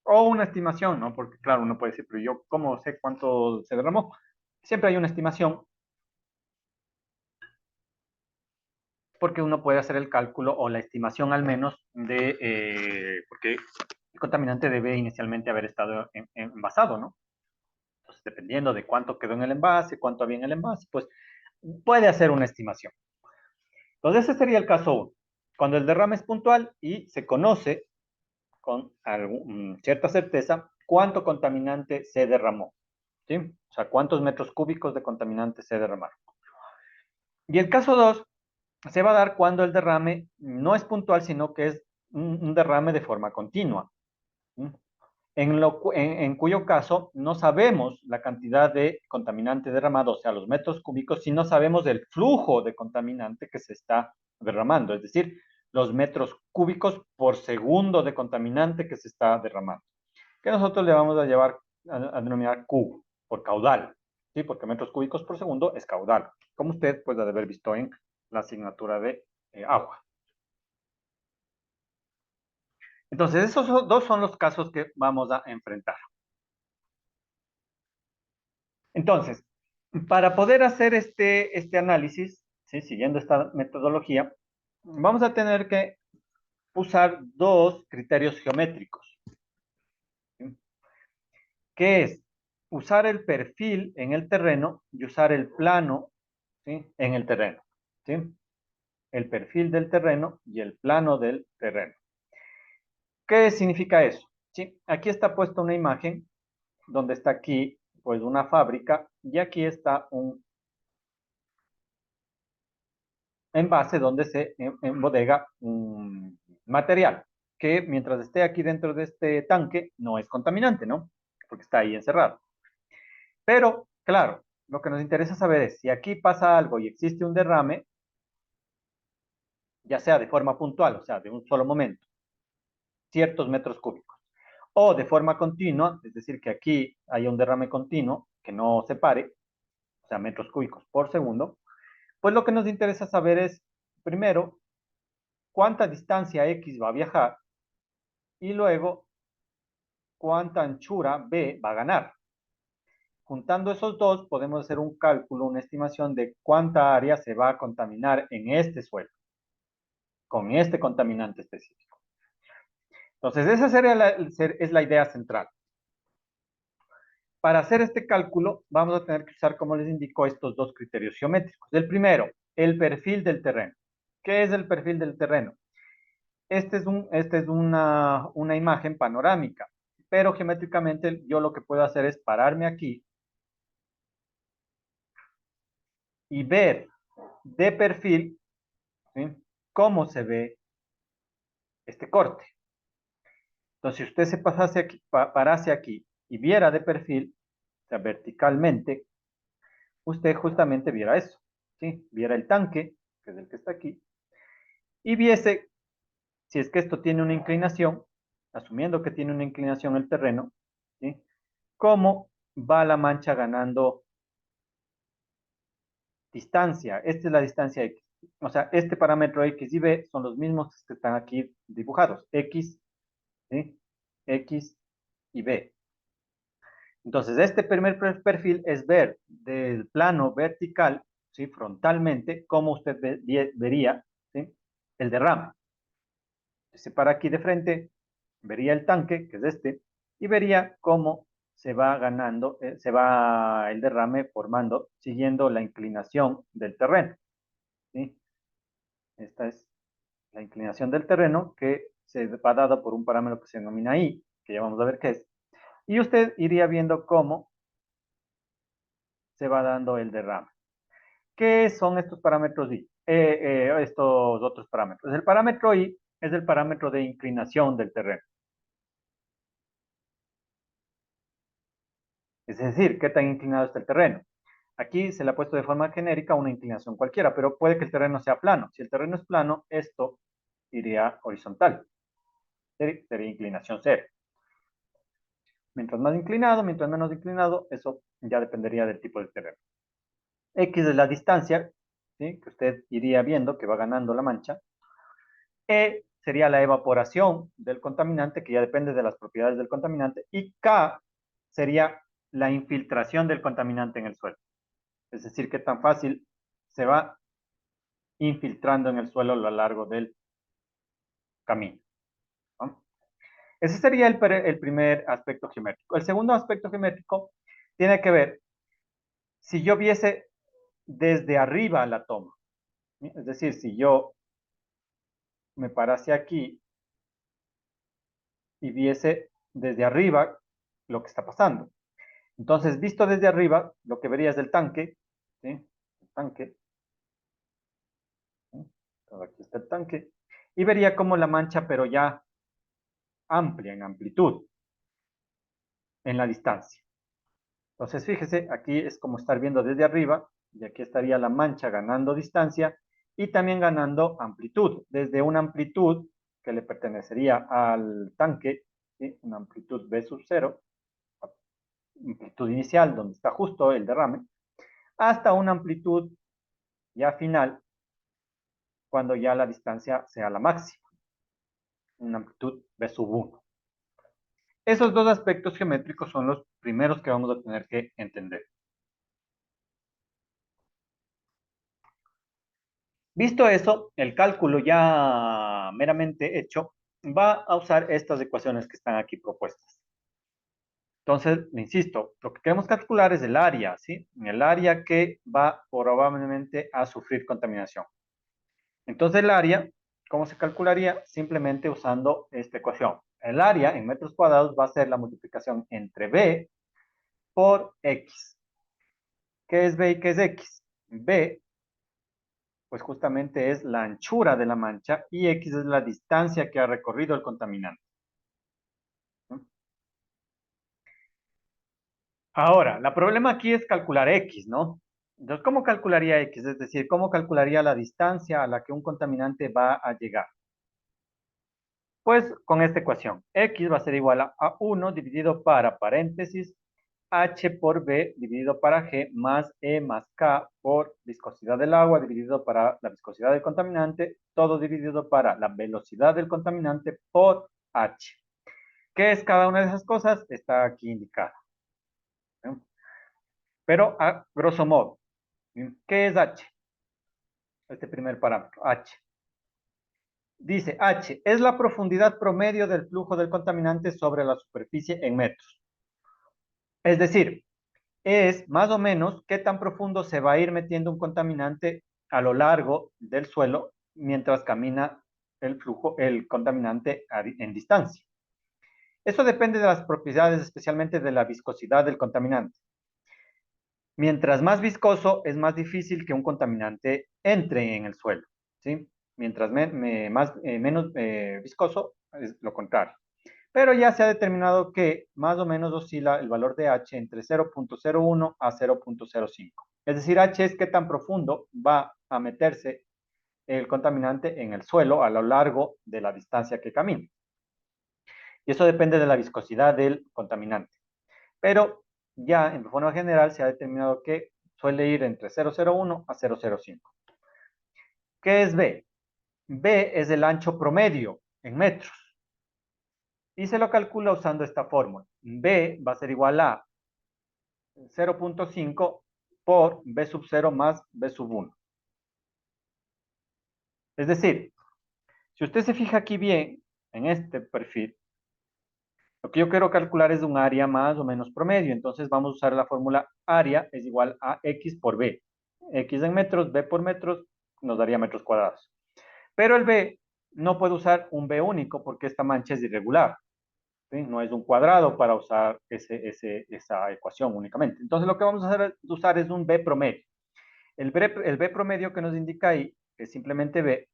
O una estimación, ¿no? Porque claro, uno puede decir, pero yo, ¿cómo sé cuánto se derramó? Siempre hay una estimación, porque uno puede hacer el cálculo o la estimación al menos porque el contaminante debe inicialmente haber estado envasado, ¿no? Entonces, dependiendo de cuánto quedó en el envase, cuánto había en el envase, pues puede hacer una estimación. Entonces, ese sería el caso 1. Cuando el derrame es puntual y se conoce con cierta certeza cuánto contaminante se derramó, ¿sí? O sea, cuántos metros cúbicos de contaminante se derramaron. Y el caso 2 se va a dar cuando el derrame no es puntual, sino que es un derrame de forma continua, ¿sí? En cuyo caso no sabemos la cantidad de contaminante derramado, o sea, los metros cúbicos, si no sabemos el flujo de contaminante que se está derramando, es decir, los metros cúbicos por segundo de contaminante que se está derramando, que nosotros le vamos a llevar a denominar Q, por caudal, ¿sí? Porque metros cúbicos por segundo es caudal, como usted puede haber visto en la asignatura de agua. Entonces, esos dos son los casos que vamos a enfrentar. Entonces, para poder hacer este análisis, ¿sí? Siguiendo esta metodología, vamos a tener que usar dos criterios geométricos, ¿sí? Que es usar el perfil en el terreno y usar el plano, ¿sí? En el terreno, ¿sí? El perfil del terreno y el plano del terreno. ¿Qué significa eso? ¿Sí? Aquí está puesta una imagen donde está aquí pues una fábrica y aquí está un envase donde se embodega un material que mientras esté aquí dentro de este tanque no es contaminante, ¿no? Porque está ahí encerrado. Pero, claro, lo que nos interesa saber es si aquí pasa algo y existe un derrame, ya sea de forma puntual, o sea, de un solo momento, ciertos metros cúbicos, o de forma continua, es decir, que aquí haya un derrame continuo que no se pare, o sea, metros cúbicos por segundo, pues lo que nos interesa saber es, primero, cuánta distancia X va a viajar y luego cuánta anchura B va a ganar. Juntando esos dos, podemos hacer un cálculo, una estimación de cuánta área se va a contaminar en este suelo, con este contaminante específico. Entonces, esa es la idea central. Para hacer este cálculo, vamos a tener que usar, como les indico, estos dos criterios geométricos. El primero, el perfil del terreno. ¿Qué es el perfil del terreno? Este es una imagen panorámica, pero geométricamente yo lo que puedo hacer es pararme aquí y ver de perfil, ¿sí? Cómo se ve este corte. Entonces, si usted se pasase aquí, parase aquí y viera de perfil, o sea, verticalmente, usted justamente viera eso, ¿sí? Viera el tanque, que es el que está aquí, y viese, si es que esto tiene una inclinación, asumiendo que tiene una inclinación el terreno, ¿sí? Cómo va la mancha ganando distancia. Esta es la distancia X. O sea, este parámetro X y B son los mismos que están aquí dibujados. X, ¿sí? X y B. Entonces, este primer perfil es ver del plano vertical, ¿sí? Frontalmente, cómo usted vería, ¿sí? El derrame. Si se para aquí de frente, vería el tanque, que es este, y vería cómo se va ganando, se va el derrame formando siguiendo la inclinación del terreno, ¿sí? Esta es la inclinación del terreno que se va dada por un parámetro que se denomina I, que ya vamos a ver qué es. Y usted iría viendo cómo se va dando el derrame. ¿Qué son estos parámetros I? Estos otros parámetros. El parámetro I es el parámetro de inclinación del terreno. Es decir, qué tan inclinado está el terreno. Aquí se le ha puesto de forma genérica una inclinación cualquiera, pero puede que el terreno sea plano. Si el terreno es plano, esto iría horizontal. Sería inclinación cero. Mientras más inclinado, mientras menos inclinado, eso ya dependería del tipo de terreno. X es la distancia, ¿sí? Que usted iría viendo que va ganando la mancha. E sería la evaporación del contaminante, que ya depende de las propiedades del contaminante. Y K sería la infiltración del contaminante en el suelo. Es decir, qué tan fácil se va infiltrando en el suelo a lo largo del camino, ¿no? Ese sería el primer aspecto geométrico. El segundo aspecto geométrico tiene que ver si yo viese desde arriba la toma. Es decir, si yo me parase aquí y viese desde arriba lo que está pasando. Entonces, visto desde arriba, lo que vería es el tanque, ¿sí? El tanque, ¿sí? Aquí está el tanque, y vería como la mancha, pero ya amplia en amplitud, en la distancia. Entonces, fíjese, aquí es como estar viendo desde arriba, y aquí estaría la mancha ganando distancia y también ganando amplitud, desde una amplitud que le pertenecería al tanque, ¿sí? Una amplitud B sub 0, amplitud inicial, donde está justo el derrame, hasta una amplitud ya final, cuando ya la distancia sea la máxima, una amplitud B sub 1. Esos dos aspectos geométricos son los primeros que vamos a tener que entender. Visto eso, el cálculo ya meramente hecho va a usar estas ecuaciones que están aquí propuestas. Entonces, le insisto, lo que queremos calcular es el área, ¿sí? El área que va probablemente a sufrir contaminación. Entonces, el área, ¿cómo se calcularía? Simplemente usando esta ecuación. El área en metros cuadrados va a ser la multiplicación entre B por X. ¿Qué es B y qué es X? B, pues justamente es la anchura de la mancha y X es la distancia que ha recorrido el contaminante. Ahora, la problema aquí es calcular X, ¿no? Entonces, ¿cómo calcularía X? Es decir, ¿cómo calcularía la distancia a la que un contaminante va a llegar? Pues con esta ecuación, X va a ser igual a 1 dividido para paréntesis H por B dividido para G más E más K por viscosidad del agua dividido para la viscosidad del contaminante, todo dividido para la velocidad del contaminante por H. ¿Qué es cada una de esas cosas? Está aquí indicada. ¿Sí? Pero a grosso modo, ¿qué es H? Este primer parámetro, H. Dice, H es la profundidad promedio del flujo del contaminante sobre la superficie en metros. Es decir, es más o menos qué tan profundo se va a ir metiendo un contaminante a lo largo del suelo mientras camina el flujo, el contaminante en distancia. Eso depende de las propiedades, especialmente de la viscosidad del contaminante. Mientras más viscoso, es más difícil que un contaminante entre en el suelo, ¿sí? Mientras menos viscoso, es lo contrario. Pero ya se ha determinado que más o menos oscila el valor de H entre 0.01 a 0.05. Es decir, H es qué tan profundo va a meterse el contaminante en el suelo a lo largo de la distancia que camina. Y eso depende de la viscosidad del contaminante. Pero ya en forma general se ha determinado que suele ir entre 0.01 a 0.05. ¿Qué es B? B es el ancho promedio en metros. Y se lo calcula usando esta fórmula. B va a ser igual a 0.5 por B sub 0 más B sub 1. Es decir, si usted se fija aquí bien, en este perfil, lo que yo quiero calcular es un área más o menos promedio. Entonces vamos a usar la fórmula área es igual a X por B. X en metros, B por metros, nos daría metros cuadrados. Pero el B no puede usar un B único porque esta mancha es irregular. ¿Sí? No es un cuadrado para usar esa ecuación únicamente. Entonces lo que vamos a usar es un B promedio. El B promedio que nos indica ahí, que es simplemente B,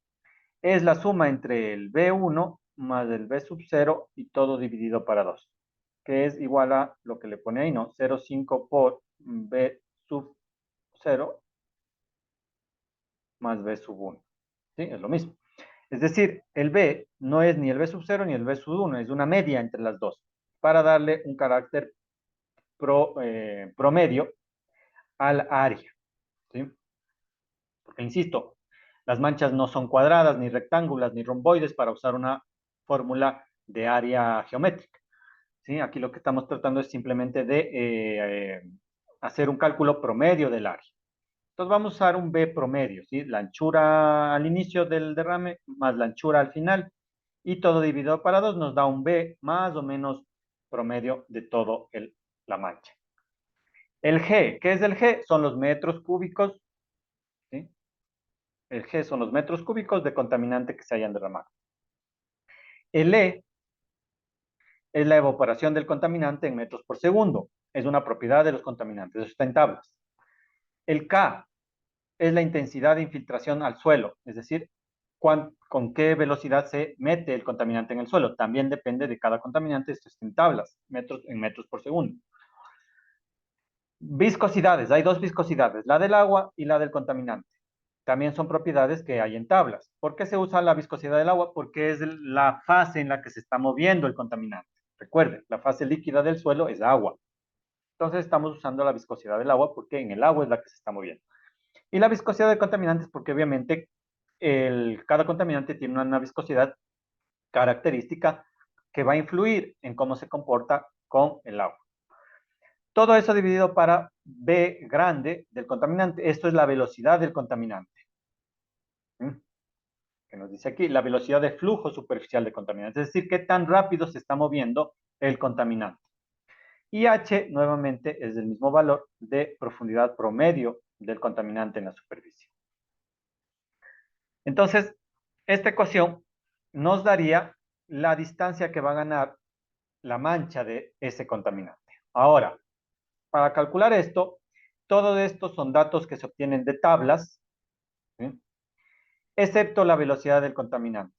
es la suma entre el B1 más el B sub 0 y todo dividido para 2, que es igual a lo que le pone ahí, ¿no? 0,5 por B sub 0 más B sub 1. ¿Sí? Es lo mismo. Es decir, el B no es ni el B sub 0 ni el B sub 1, es una media entre las dos, para darle un carácter promedio al área. ¿Sí? Porque, insisto, las manchas no son cuadradas, ni rectángulas, ni romboides para usar una fórmula de área geométrica. ¿Sí? Aquí lo que estamos tratando es simplemente de hacer un cálculo promedio del área. Entonces vamos a usar un B promedio, ¿sí? La anchura al inicio del derrame más la anchura al final y todo dividido para 2 nos da un B más o menos promedio de todo la mancha. El G, ¿qué es el G? Son los metros cúbicos, ¿sí? El G son los metros cúbicos de contaminante que se hayan derramado. El E es la evaporación del contaminante en metros por segundo. Es una propiedad de los contaminantes, eso está en tablas. El K es la intensidad de infiltración al suelo, es decir, con qué velocidad se mete el contaminante en el suelo. También depende de cada contaminante, esto está en tablas, en metros por segundo. Viscosidades, hay dos viscosidades, la del agua y la del contaminante. También son propiedades que hay en tablas. ¿Por qué se usa la viscosidad del agua? Porque es la fase en la que se está moviendo el contaminante. Recuerden, la fase líquida del suelo es agua. Entonces estamos usando la viscosidad del agua porque en el agua es la que se está moviendo. Y la viscosidad de contaminantes porque obviamente cada contaminante tiene una viscosidad característica que va a influir en cómo se comporta con el agua. Todo eso dividido para B grande del contaminante. Esto es la velocidad del contaminante. ¿Mm? Que nos dice aquí, la velocidad de flujo superficial de contaminante. Es decir, qué tan rápido se está moviendo el contaminante. Y H, nuevamente, es el mismo valor de profundidad promedio del contaminante en la superficie. Entonces, esta ecuación nos daría la distancia que va a ganar la mancha de ese contaminante. Ahora, para calcular esto, todo esto son datos que se obtienen de tablas, ¿sí? Excepto la velocidad del contaminante,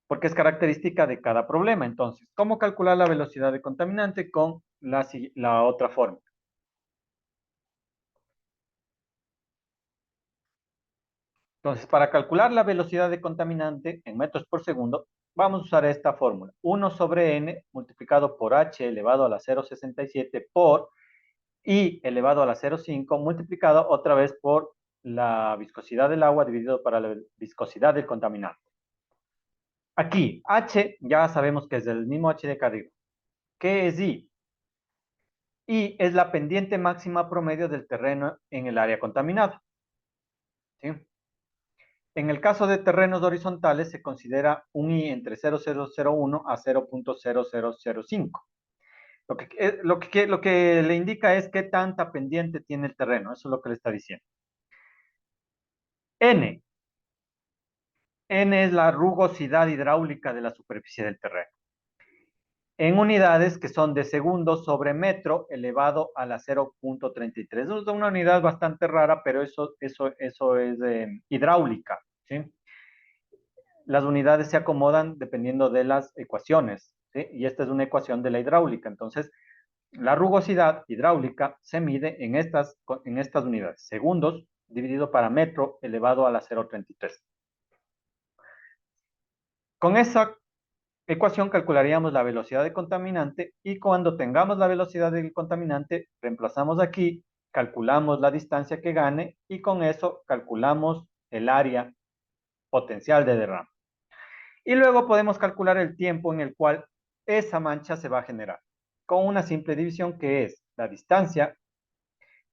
porque es característica de cada problema. Entonces, ¿cómo calcular la velocidad del contaminante? Con la otra forma. Entonces, para calcular la velocidad de contaminante en metros por segundo, vamos a usar esta fórmula. 1 sobre n multiplicado por h elevado a la 0,67 por I elevado a la 0,5 multiplicado otra vez por la viscosidad del agua dividido para la viscosidad del contaminante. Aquí, h ya sabemos que es el mismo h de acá arriba. ¿Qué es I? I es la pendiente máxima promedio del terreno en el área contaminada, ¿sí? En el caso de terrenos horizontales se considera un I entre 0,001 a 0,0005. Lo que le indica es qué tanta pendiente tiene el terreno, eso es lo que le está diciendo. N. N es la rugosidad hidráulica de la superficie del terreno. En unidades que son de segundos sobre metro elevado a la 0,33. Eso es una unidad bastante rara, pero eso es hidráulica, ¿sí? Las unidades se acomodan dependiendo de las ecuaciones, ¿sí? Y esta es una ecuación de la hidráulica. Entonces, la rugosidad hidráulica se mide en estas unidades. Segundos dividido para metro elevado a la 0,33. Con esa ecuación calcularíamos la velocidad del contaminante y cuando tengamos la velocidad del contaminante, reemplazamos aquí, calculamos la distancia que gane y con eso calculamos el área potencial de derrame. Y luego podemos calcular el tiempo en el cual esa mancha se va a generar con una simple división que es la distancia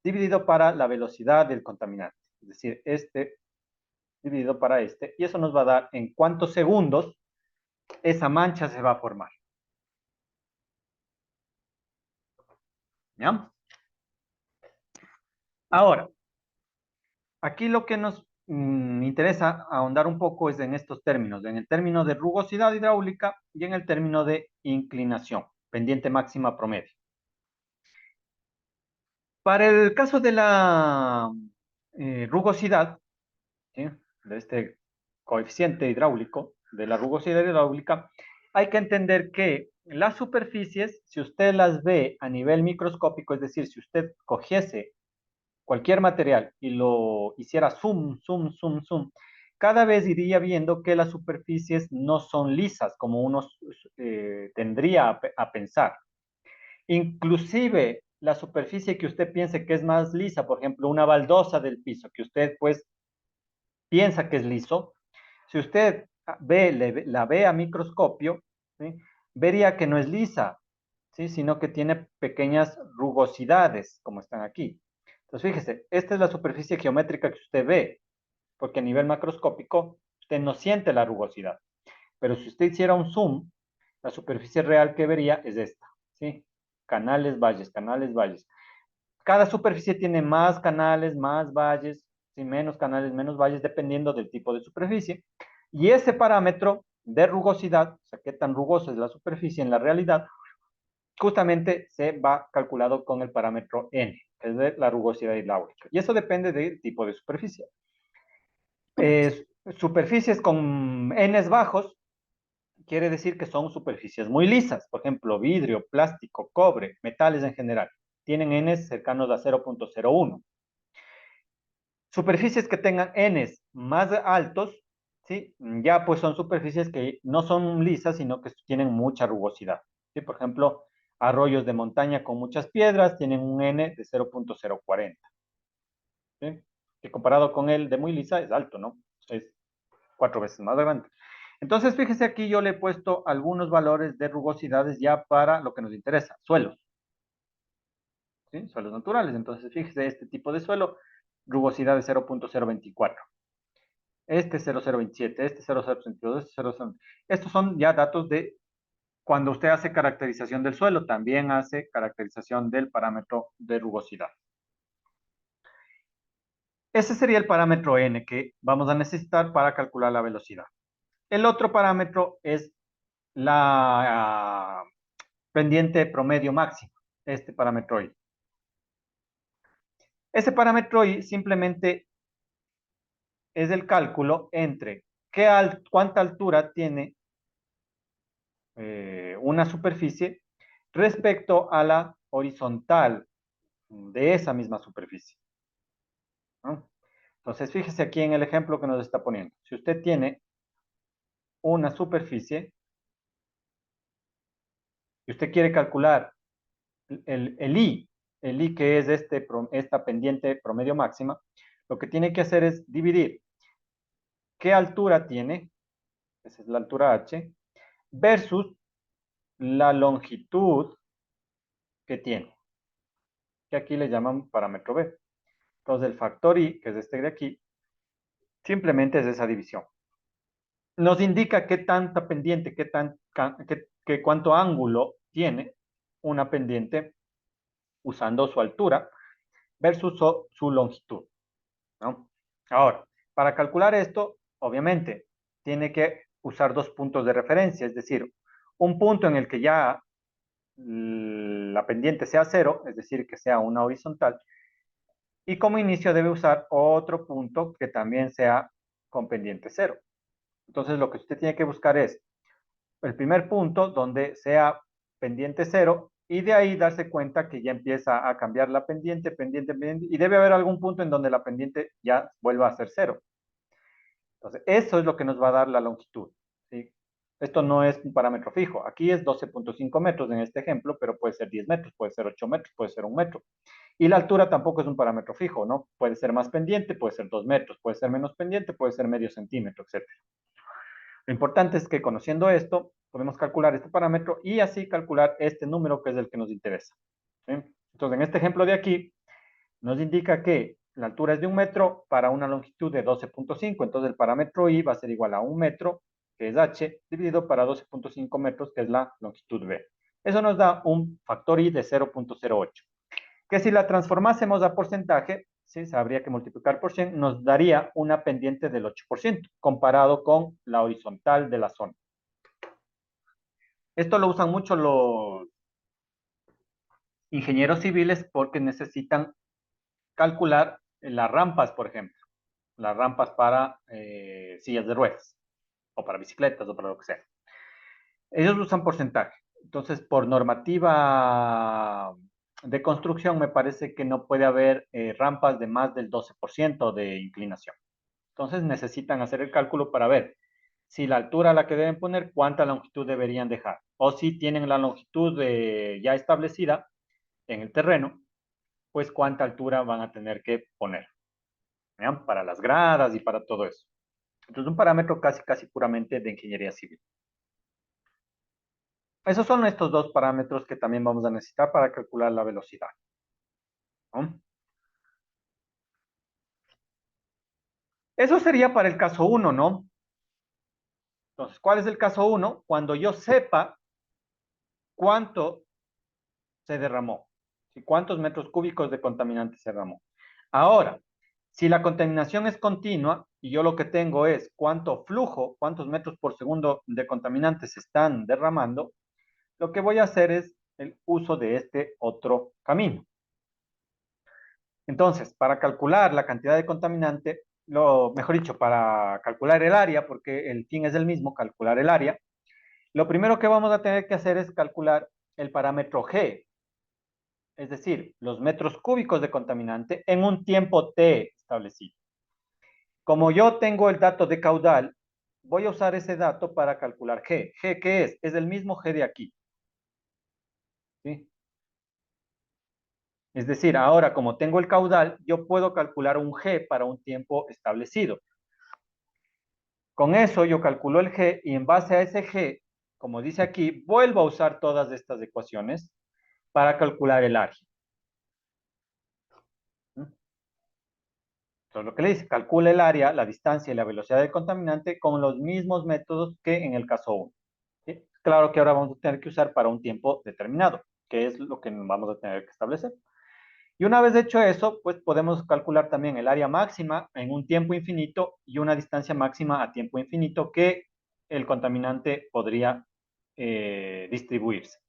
dividido para la velocidad del contaminante. Es decir, este dividido para este. Y eso nos va a dar en cuántos segundos esa mancha se va a formar. ¿Ya? Ahora, aquí lo que nos interesa ahondar un poco es en estos términos, en el término de rugosidad hidráulica y en el término de inclinación, pendiente máxima promedio. Para el caso de la rugosidad, ¿sí? De este coeficiente hidráulico, de la rugosidad hidráulica, hay que entender que las superficies, si usted las ve a nivel microscópico, es decir, si usted cogiese cualquier material y lo hiciera zoom, zoom, zoom, zoom, cada vez iría viendo que las superficies no son lisas como uno tendría a pensar. Inclusive la superficie que usted piense que es más lisa, por ejemplo, una baldosa del piso, que usted pues piensa que es liso, si usted la ve a microscopio, ¿sí? Vería que no es lisa, ¿sí? Sino que tiene pequeñas rugosidades, como están aquí. Entonces, fíjese, esta es la superficie geométrica que usted ve, porque a nivel macroscópico usted no siente la rugosidad. Pero si usted hiciera un zoom, la superficie real que vería es esta, ¿sí? Canales, valles, canales, valles. Cada superficie tiene más canales, más valles, ¿sí? Menos canales, menos valles, dependiendo del tipo de superficie. Y ese parámetro de rugosidad, o sea, qué tan rugosa es la superficie en la realidad, justamente se va calculado con el parámetro n, que es de la rugosidad hidráulica. Y eso depende del tipo de superficie. Superficies con n's bajos quiere decir que son superficies muy lisas. Por ejemplo, vidrio, plástico, cobre, metales en general. Tienen n's cercanos a 0.01. Superficies que tengan n's más altos, ¿sí? Ya pues son superficies que no son lisas, sino que tienen mucha rugosidad. ¿Sí? Por ejemplo, arroyos de montaña con muchas piedras tienen un n de 0.040. ¿Sí? Que comparado con el de muy lisa es alto, ¿no? Es 4 veces más grande. Entonces, fíjese aquí, yo le he puesto algunos valores de rugosidades ya para lo que nos interesa, suelos, ¿sí? Suelos naturales. Entonces, fíjese, este tipo de suelo, rugosidad de 0.024. Este 0.027, este 0.032, este 0.0. Estos son ya datos de cuando usted hace caracterización del suelo, también hace caracterización del parámetro de rugosidad. Ese sería el parámetro n que vamos a necesitar para calcular la velocidad. El otro parámetro es la pendiente promedio máximo, este parámetro I. Ese parámetro I simplemente es el cálculo entre cuánta altura tiene una superficie respecto a la horizontal de esa misma superficie, ¿no? Entonces, fíjese aquí en el ejemplo que nos está poniendo. Si usted tiene una superficie y usted quiere calcular el I, el I que es esta pendiente promedio máxima, lo que tiene que hacer es dividir qué altura tiene, esa es la altura h, versus la longitud que tiene, que aquí le llaman parámetro B. Entonces el factor I, que es este de aquí, simplemente es esa división. Nos indica qué tanta pendiente, cuánto ángulo tiene una pendiente usando su altura versus su longitud, ¿no? Ahora, para calcular esto, obviamente, tiene que usar dos puntos de referencia, es decir, un punto en el que ya la pendiente sea cero, es decir, que sea una horizontal, y como inicio debe usar otro punto que también sea con pendiente cero. Entonces, lo que usted tiene que buscar es el primer punto donde sea pendiente cero y de ahí darse cuenta que ya empieza a cambiar la pendiente, pendiente, y debe haber algún punto en donde la pendiente ya vuelva a ser cero. Entonces, eso es lo que nos va a dar la longitud, ¿sí? Esto no es un parámetro fijo. Aquí es 12.5 metros en este ejemplo, pero puede ser 10 metros, puede ser 8 metros, puede ser 1 metro. Y la altura tampoco es un parámetro fijo, ¿no? Puede ser más pendiente, puede ser 2 metros, puede ser menos pendiente, puede ser medio centímetro, etc. Lo importante es que conociendo esto, podemos calcular este parámetro y así calcular este número que es el que nos interesa, ¿sí? Entonces, en este ejemplo de aquí, nos indica que la altura es de 1 metro para una longitud de 12.5, entonces el parámetro I va a ser igual a 1 metro, que es h, dividido para 12.5 metros, que es la longitud B. Eso nos da un factor I de 0.08, que si la transformásemos a porcentaje, ¿sí? Se habría que multiplicar por 100, nos daría una pendiente del 8%, comparado con la horizontal de la zona. Esto lo usan mucho los ingenieros civiles porque necesitan calcular las rampas, por ejemplo, las rampas para sillas de ruedas, o para bicicletas, o para lo que sea. Ellos usan porcentaje. Entonces, por normativa de construcción, me parece que no puede haber rampas de más del 12% de inclinación. Entonces, necesitan hacer el cálculo para ver si la altura a la que deben poner, cuánta longitud deberían dejar. O si tienen la longitud ya establecida en el terreno, pues cuánta altura van a tener que poner, ¿ya? Para las gradas y para todo eso. Entonces, un parámetro casi puramente de ingeniería civil. Esos son estos dos parámetros que también vamos a necesitar para calcular la velocidad, ¿no? Eso sería para el caso 1, ¿no? Entonces, ¿cuál es el caso 1? Cuando yo sepa cuánto se derramó, ¿sí? Cuántos metros cúbicos de contaminante se derramó. Ahora, si la contaminación es continua y yo lo que tengo es cuánto flujo, cuántos metros por segundo de contaminantes se están derramando, lo que voy a hacer es el uso de este otro camino. Entonces, para calcular la cantidad de contaminante, mejor dicho, para calcular el área, porque el fin es el mismo, calcular el área, lo primero que vamos a tener que hacer es calcular el parámetro G, es decir, los metros cúbicos de contaminante en un tiempo T establecido. Como yo tengo el dato de caudal, voy a usar ese dato para calcular G. ¿G qué es? Es el mismo G de aquí. ¿Sí? Es decir, ahora como tengo el caudal, yo puedo calcular un G para un tiempo establecido. Con eso yo calculo el G y en base a ese G, como dice aquí, vuelvo a usar todas estas ecuaciones para calcular el área. Entonces, lo que le dice, calcula el área, la distancia y la velocidad del contaminante con los mismos métodos que en el caso 1. ¿Sí? Claro que ahora vamos a tener que usar para un tiempo determinado, que es lo que vamos a tener que establecer. Y una vez hecho eso, pues podemos calcular también el área máxima en un tiempo infinito y una distancia máxima a tiempo infinito que el contaminante podría distribuirse.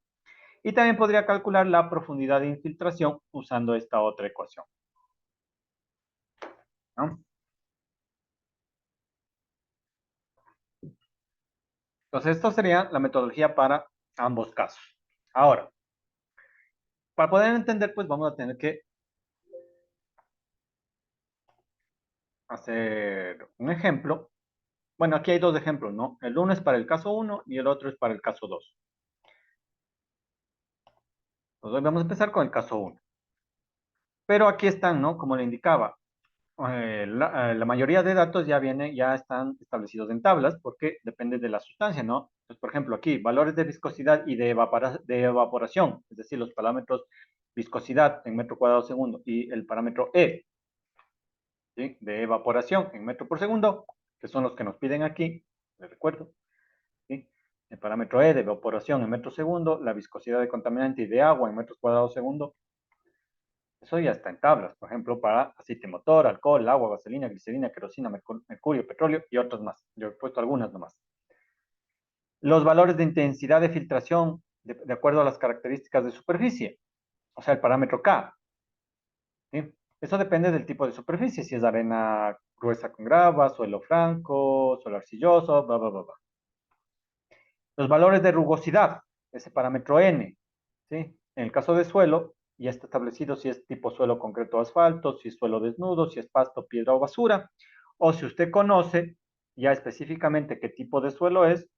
Y también podría calcular la profundidad de infiltración usando esta otra ecuación, ¿no? Entonces, esto sería la metodología para ambos casos. Ahora, para poder entender, pues vamos a tener que hacer un ejemplo. Bueno, aquí hay dos ejemplos, ¿no? El uno es para el caso 1 y el otro es para el caso 2. Entonces, vamos a empezar con el caso 1. Pero aquí están, ¿no? Como le indicaba, la mayoría de datos ya están establecidos en tablas porque depende de la sustancia, ¿no? Entonces, por ejemplo, aquí, valores de viscosidad y de evaporación, es decir, los parámetros viscosidad en metro cuadrado segundo y el parámetro E, ¿sí? De evaporación en metro por segundo, que son los que nos piden aquí, les recuerdo, ¿sí? El parámetro E de evaporación en metro segundo, la viscosidad de contaminante y de agua en metros cuadrados segundo. Eso ya está en tablas, por ejemplo, para aceite motor, alcohol, agua, vaselina, glicerina, querosina, mercurio, petróleo y otras más. Yo he puesto algunas nomás. Los valores de intensidad de filtración de acuerdo a las características de superficie, o sea, el parámetro K. ¿Sí? Eso depende del tipo de superficie, si es arena gruesa con grava, suelo franco, suelo arcilloso, bla, bla, bla, bla. Los valores de rugosidad, ese parámetro N, ¿sí? En el caso de suelo, ya está establecido si es tipo suelo concreto o asfalto, si es suelo desnudo, si es pasto, piedra o basura, o si usted conoce ya específicamente qué tipo de suelo es,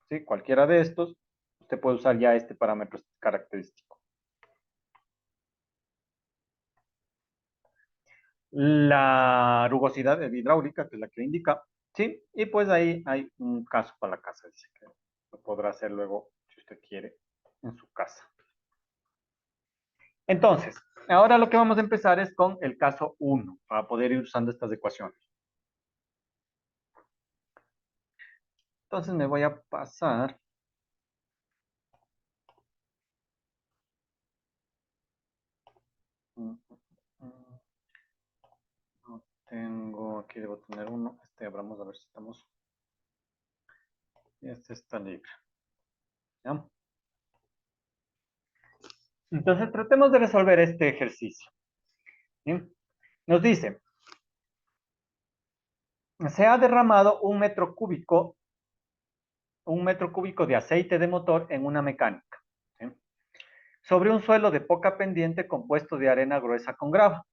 ¿sí? Cualquiera de estos, usted puede usar ya este parámetro característico. La rugosidad hidráulica, que es la que indica, ¿sí? Y pues ahí hay un caso para la casa, dice que lo podrá hacer luego si usted quiere en su casa. Entonces, ahora lo que vamos a empezar es con el caso 1, para poder ir usando estas ecuaciones. Entonces me voy a pasar. No tengo, aquí debo tener uno. Vamos a ver si estamos. Este está libre. ¿Ya? Entonces tratemos de resolver este ejercicio. ¿Bien? Nos dice, se ha derramado un metro cúbico de aceite de motor en una mecánica, ¿sí? Sobre un suelo de poca pendiente compuesto de arena gruesa con grava.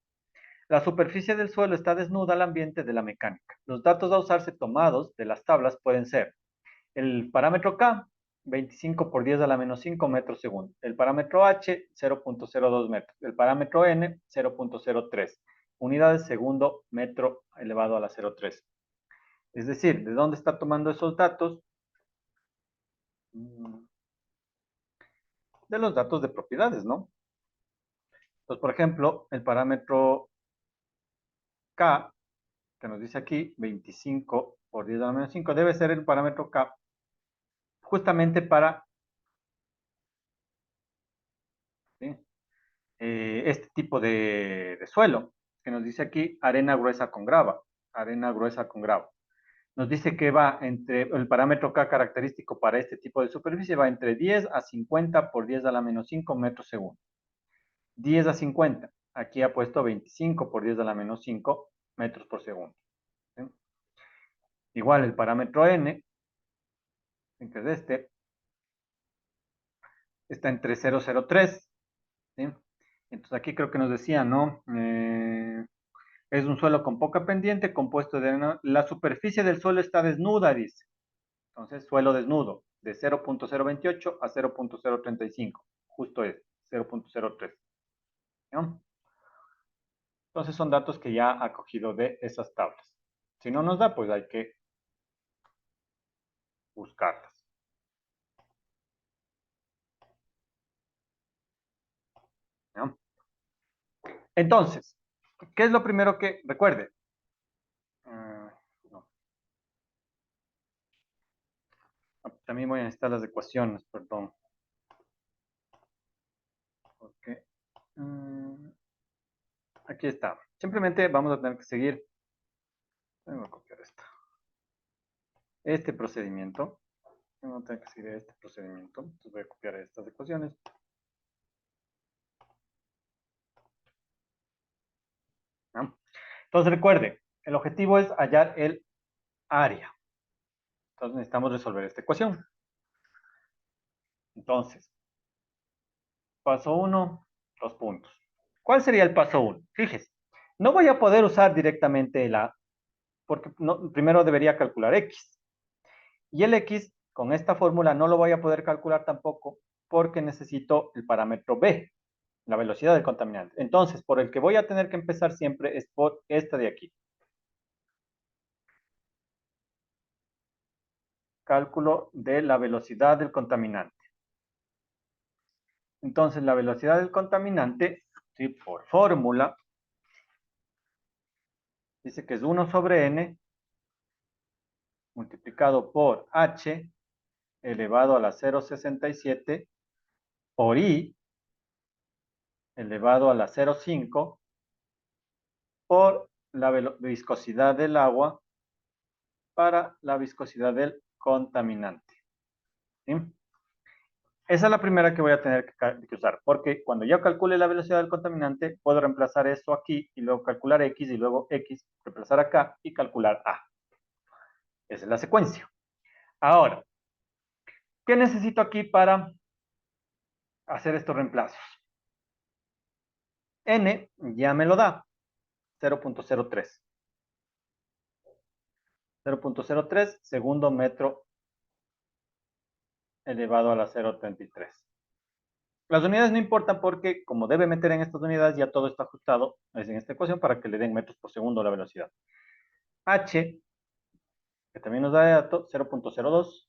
La superficie del suelo está desnuda al ambiente de la mecánica. Los datos a usarse tomados de las tablas pueden ser el parámetro K, 25 por 10 a la menos 5 metros segundo. El parámetro H, 0.02 metros. El parámetro N, 0.03. Unidades segundo metro elevado a la 0.3. Es decir, ¿de dónde está tomando esos datos? De los datos de propiedades, ¿no? Entonces, por ejemplo, el parámetro K, que nos dice aquí, 25 por 10 a la menos 5 debe ser el parámetro K, justamente para ¿sí? Este tipo de suelo, que nos dice aquí arena gruesa con grava, arena gruesa con grava. Nos dice que va entre, el parámetro K característico para este tipo de superficie va entre 10 a 50 por 10 a la menos 5 metros segundo. 10 a 50, aquí ha puesto 25 por 10 a la menos 5 metros por segundo. ¿Sí? Igual el parámetro N, que es este, está entre 0,03. ¿Sí? Entonces aquí creo que nos decía, ¿no? Es un suelo con poca pendiente, compuesto de arena. La superficie del suelo está desnuda, dice. Entonces, suelo desnudo, de 0,028 a 0,035. Justo es, 0,03. ¿No? Entonces, son datos que ya ha cogido de esas tablas. Si no nos da, pues hay que buscarlas. ¿No? Entonces, ¿qué es lo primero que recuerde? No. También voy a necesitar las ecuaciones, perdón. Porque, aquí está. Simplemente vamos a tener que seguir. Voy a copiar esto. Este procedimiento. Vamos a tener que seguir este procedimiento. Entonces voy a copiar estas ecuaciones. ¿No? Entonces recuerde, el objetivo es hallar el área. Entonces necesitamos resolver esta ecuación. Entonces, paso 1, 2 puntos. ¿Cuál sería el paso 1? Fíjese, no voy a poder usar directamente el A, porque no, primero debería calcular X. Y el X, con esta fórmula, no lo voy a poder calcular tampoco, porque necesito el parámetro B, la velocidad del contaminante. Entonces, por el que voy a tener que empezar siempre es por esta de aquí. Cálculo de la velocidad del contaminante. Entonces, la velocidad del contaminante, ¿sí? Por fórmula, dice que es 1 sobre n multiplicado por h elevado a la 0,67 por i elevado a la 0,5 por la viscosidad del agua para la viscosidad del contaminante. ¿Sí? Esa es la primera que voy a tener que usar, porque cuando yo calcule la velocidad del contaminante, puedo reemplazar esto aquí y luego calcular X y luego X, reemplazar acá y calcular A. Esa es la secuencia. Ahora, ¿qué necesito aquí para hacer estos reemplazos? N ya me lo da, 0,03. 0,03 segundo metro elevado a la 0,33. Las unidades no importan porque, como debe meter en estas unidades, ya todo está ajustado es en esta ecuación para que le den metros por segundo la velocidad. H, que también nos da de dato, 0,02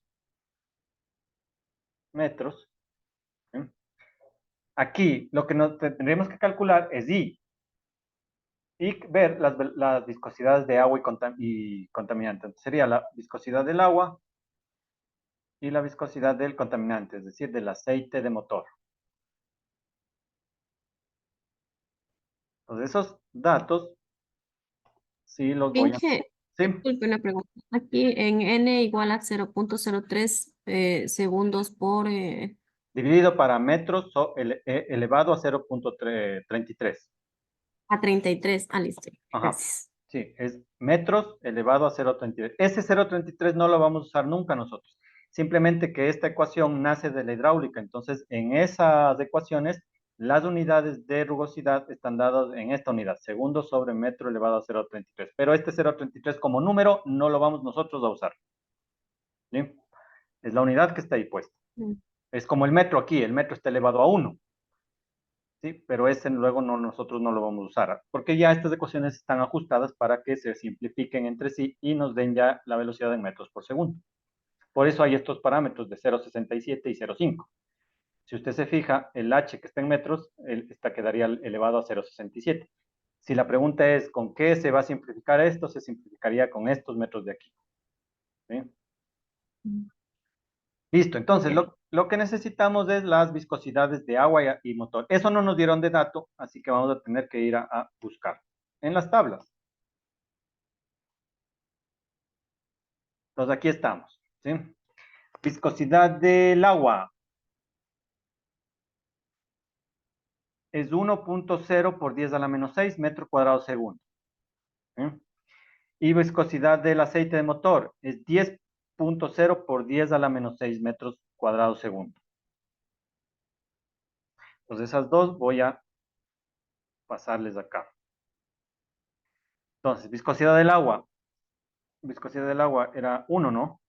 metros. ¿Sí? Aquí lo que tendríamos que calcular es I y ver las viscosidades de agua y contaminante. Entonces sería la viscosidad del agua y la viscosidad del contaminante, es decir, del aceite de motor. Entonces esos datos sí los voy a... Finge, Sí, disculpe una pregunta. Aquí en n igual a 0,03 segundos por... dividido para metros elevado a 0,33. a 33. Ah, listo. Ajá. Gracias. Sí, es metros elevado a 0,33. Ese 0,33 no lo vamos a usar nunca nosotros. Simplemente que esta ecuación nace de la hidráulica. Entonces, en esas ecuaciones, las unidades de rugosidad están dadas en esta unidad, segundo sobre metro elevado a 0,33. Pero este 0,33 como número no lo vamos nosotros a usar. ¿Sí? Es la unidad que está ahí puesta. Mm. Es como el metro aquí, el metro está elevado a 1. ¿Sí? Pero ese luego no, nosotros no lo vamos a usar, porque ya estas ecuaciones están ajustadas para que se simplifiquen entre sí y nos den ya la velocidad en metros por segundo. Por eso hay estos parámetros de 0,67 y 0,5. Si usted se fija, el h que está en metros, esta quedaría elevado a 0,67. Si la pregunta es con qué se va a simplificar esto, se simplificaría con estos metros de aquí. ¿sí? Listo, entonces Ok. lo que necesitamos es las viscosidades de agua y motor. Eso no nos dieron de dato, así que vamos a tener que ir a buscar en las tablas. Entonces aquí estamos, ¿sí? Viscosidad del agua es 1.0 por 10 a la menos 6 metro cuadrado segundo, ¿sí? Y viscosidad del aceite de motor es 10.0 por 10 a la menos 6 metros cuadrados segundo. Entonces esas dos voy a pasarles acá. Entonces, viscosidad del agua. Viscosidad del agua era 1, ¿no?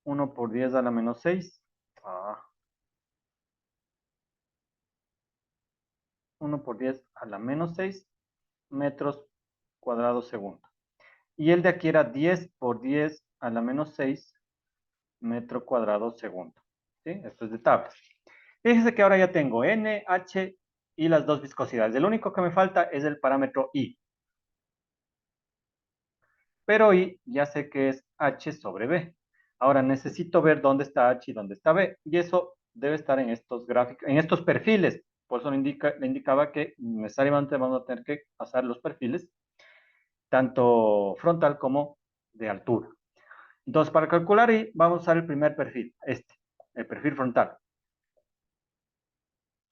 1 por 10 a la menos 6. 1 por 10 a la menos 6 metros cuadrados segundo. Y el de aquí era 10 por 10 a la menos 6 metro cuadrado segundo. ¿Sí? Esto es de tablas. Fíjense que ahora ya tengo N, H y las dos viscosidades. El único que me falta es el parámetro I. Pero I ya sé que es H sobre B. Ahora necesito ver dónde está H y dónde está B. Y eso debe estar en estos gráficos, en estos perfiles. Por eso le indicaba que necesariamente vamos a tener que pasar los perfiles, tanto frontal como de altura. Entonces, para calcular I, vamos a usar el primer perfil, el perfil frontal.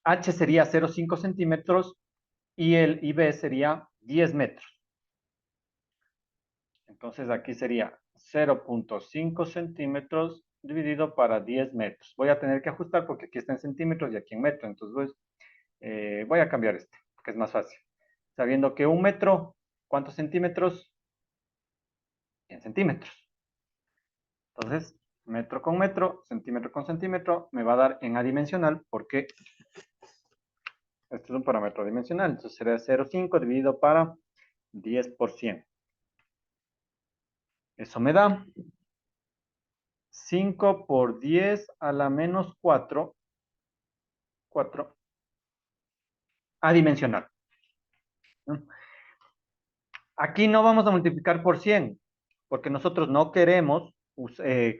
H sería 0,5 centímetros y el IB sería 10 metros. Entonces aquí sería 0.5 centímetros dividido para 10 metros. Voy a tener que ajustar porque aquí está en centímetros y aquí en metros. Entonces voy a cambiar porque es más fácil. Sabiendo que un metro, ¿cuántos centímetros? 100 centímetros. Entonces, metro con centímetro, me va a dar en adimensional porque este es un parámetro dimensional. Entonces será 0,5 dividido para 10%. Eso me da 5 por 10 a la menos 4 adimensional. ¿No? Aquí no vamos a multiplicar por 100, porque nosotros no queremos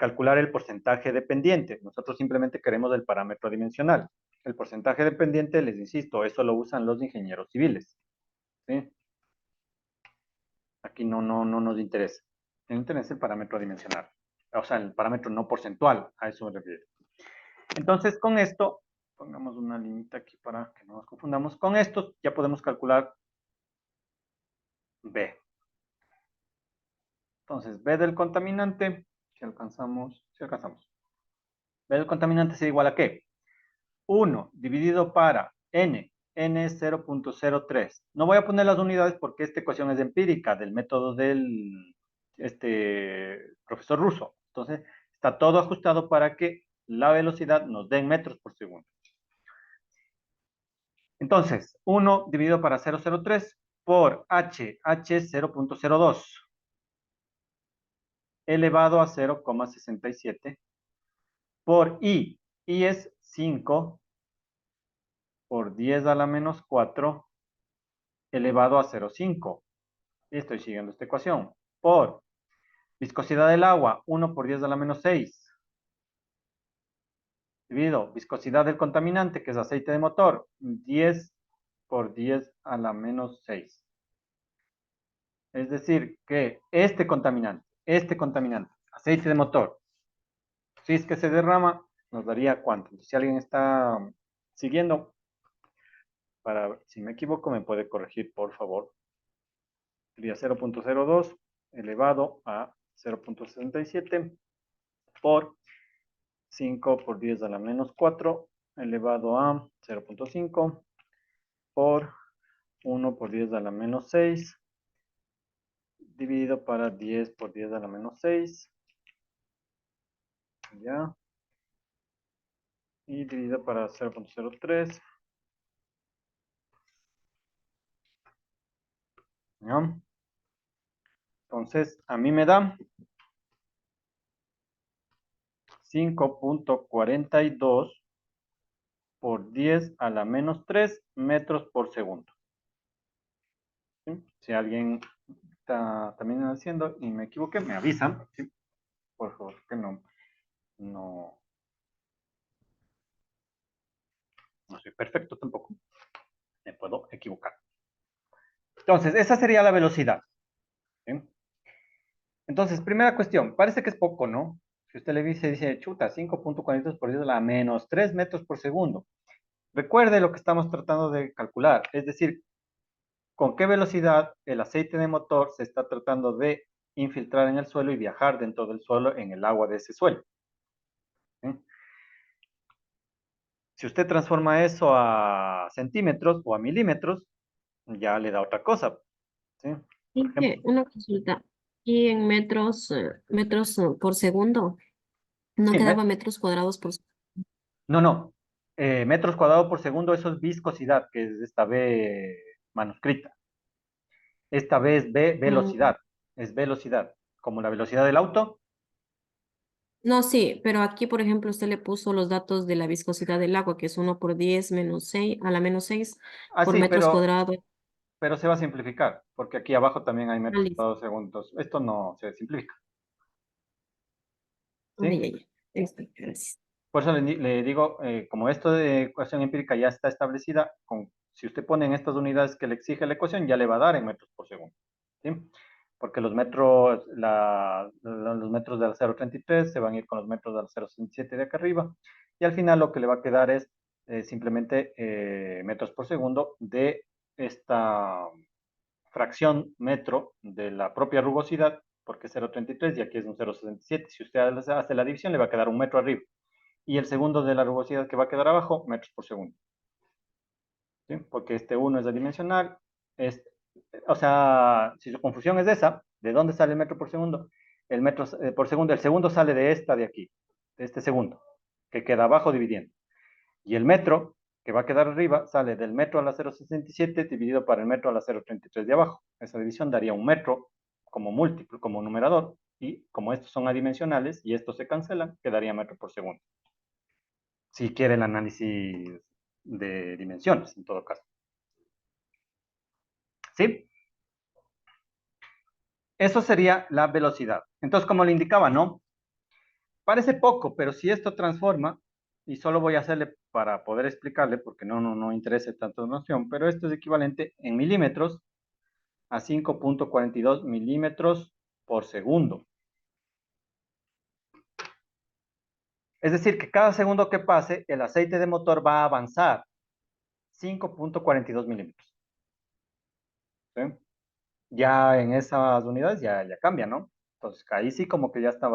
calcular el porcentaje dependiente. Nosotros simplemente queremos el parámetro dimensional. El porcentaje dependiente, les insisto, eso lo usan los ingenieros civiles. ¿Sí? Aquí no nos interesa. Nos interesa el parámetro dimensional. O sea, el parámetro no porcentual, a eso me refiero. Entonces, con esto, pongamos una liñita aquí para que no nos confundamos. Con esto ya podemos calcular B. Entonces, B del contaminante, si alcanzamos. B del contaminante es igual a ¿qué? 1 dividido para N es 0.03. No voy a poner las unidades porque esta ecuación es empírica del método del profesor ruso. Entonces, está todo ajustado para que la velocidad nos dé en metros por segundo. Entonces, 1 dividido para 0.03 por H es 0.02 elevado a 0,67 por I es 5 por 10 a la menos 4 elevado a 0,5. Y estoy siguiendo esta ecuación. Por viscosidad del agua, 1 por 10 a la menos 6. Dividido viscosidad del contaminante, que es aceite de motor, 10 por 10 a la menos 6. Es decir, que este contaminante, aceite de motor, si es que se derrama, nos daría cuánto. Si alguien está siguiendo, para si me equivoco, me puede corregir, por favor. Sería 0.02 elevado a 0.67 por 5 por 10 a la menos 4 elevado a 0.5 por 1 por 10 a la menos 6 dividido para 10 por 10 a la menos 6. ¿Ya? Y dividido para 0.03. ¿Ya? Entonces, a mí me da 5.42 por 10 a la menos 3 metros por segundo. ¿Sí? Si alguien está también haciendo y me equivoqué, me avisan. ¿Sí? por favor, que no soy perfecto tampoco. Me puedo equivocar. Entonces, esa sería la velocidad. ¿Bien? Entonces, primera cuestión, parece que es poco, ¿no? Si usted le dice, chuta, 5.42 por 10 a la menos 3 metros por segundo. Recuerde lo que estamos tratando de calcular, es decir, con qué velocidad el aceite de motor se está tratando de infiltrar en el suelo y viajar dentro del suelo en el agua de ese suelo. ¿Sí? Si usted transforma eso a centímetros o a milímetros, ya le da otra cosa. ¿Sí? Por Y que ejemplo, una consulta. Y en metros por segundo, no sí, quedaba metros cuadrados por segundo. no. Metros cuadrados por segundo, eso es viscosidad, que es esta B manuscrita. Esta B es B velocidad, es velocidad, como la velocidad del auto. No, sí, pero aquí, por ejemplo, usted le puso los datos de la viscosidad del agua, que es 1 por 10 menos 6 a la menos 6 Ah, por sí, metros cuadrados. pero se va a simplificar, porque aquí abajo también hay Ah, metros listo. cuadrados segundos. Esto no se simplifica, Ah, ¿sí? ya, ya. Listo, gracias. Por eso le digo, como esto de ecuación empírica ya está establecida, si usted pone en estas unidades que le exige la ecuación, ya le va a dar en metros por segundo, ¿sí? Porque los metros, los metros de la 0,33 se van a ir con los metros de la 0,67 de acá arriba, y al final lo que le va a quedar es simplemente metros por segundo de esta fracción metro de la propia rugosidad, porque es 0,33 y aquí es un 0,67. Si usted hace la división, le va a quedar un metro arriba. Y el segundo de la rugosidad que va a quedar abajo, metros por segundo. ¿Sí? Porque este 1 es adimensional. Es, o sea, si su confusión es esa, ¿de dónde sale el metro por segundo? El metro por segundo, el segundo sale de esta de aquí, de este segundo, que queda abajo dividiendo. Y el metro, que va a quedar arriba, sale del metro a la 0,67 dividido por el metro a la 0,33 de abajo. Esa división daría un metro como múltiplo, como numerador, y como estos son adimensionales y estos se cancelan, quedaría metro por segundo. Si quiere el análisis de dimensiones, en todo caso. ¿Sí? Eso sería la velocidad. Entonces, como le indicaba, ¿no? Parece poco, pero si esto transforma, y solo voy a hacerle para poder explicarle, porque no interesa tanta noción, pero esto es equivalente en milímetros a 5.42 milímetros por segundo. Es decir, que cada segundo que pase, el aceite de motor va a avanzar 5.42 milímetros. ¿Sí? Ya en esas unidades ya cambia, ¿no? Entonces ahí sí como que ya está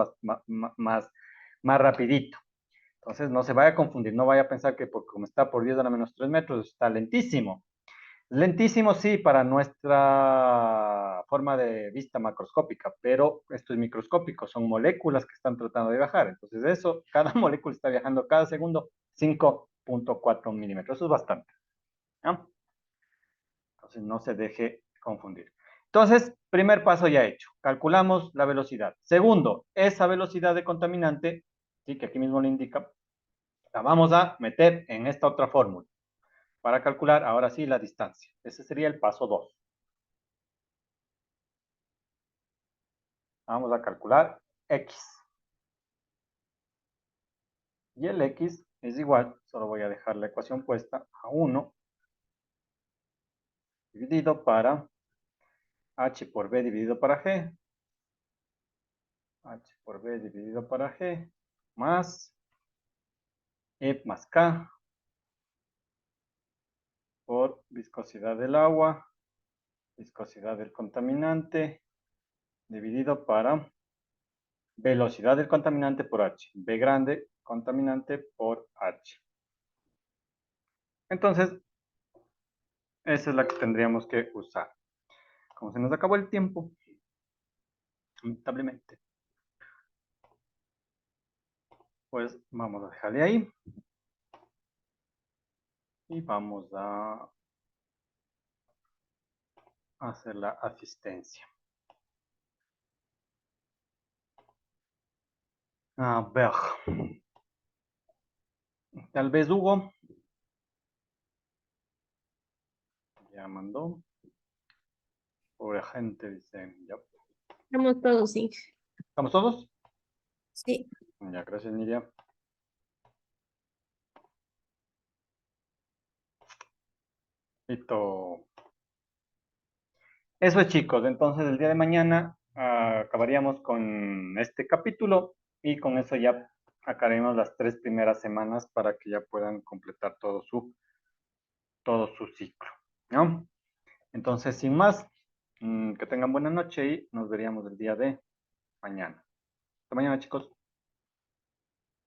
más rapidito. Entonces no se vaya a confundir, no vaya a pensar que como está por 10 a la menos 3 metros está lentísimo. Lentísimo sí para nuestra forma de vista macroscópica, pero esto es microscópico, son moléculas que están tratando de viajar. Entonces eso, cada molécula está viajando cada segundo 5.4 milímetros, eso es bastante. ¿No? Entonces no se deje confundir. Entonces, primer paso ya hecho. Calculamos la velocidad. Segundo, esa velocidad de contaminante, ¿sí? Que aquí mismo le indica, la vamos a meter en esta otra fórmula para calcular ahora sí la distancia. Ese sería el paso 2. Vamos a calcular X. Y el X es igual, solo voy a dejar la ecuación puesta, a 1 dividido para H por B dividido para G. H por B dividido para G más E más K por viscosidad del agua, viscosidad del contaminante, dividido para velocidad del contaminante por H. B grande, contaminante por H. Entonces, esa es la que tendríamos que usar. Como se nos acabó el tiempo, lamentablemente, pues vamos a dejar de ahí y vamos a hacer la asistencia. A ver, tal vez Hugo ya mandó. Pobre gente, dice. Ya. Estamos todos, sí. ¿Estamos todos? Sí. Ya, gracias, Nidia. Listo. Eso es, chicos. Entonces, el día de mañana acabaríamos con este capítulo y con eso ya acabaremos las 3 primeras semanas para que ya puedan completar todo su ciclo, ¿no? Entonces, sin más, que tengan buena noche y nos veríamos el día de mañana. Hasta mañana, chicos.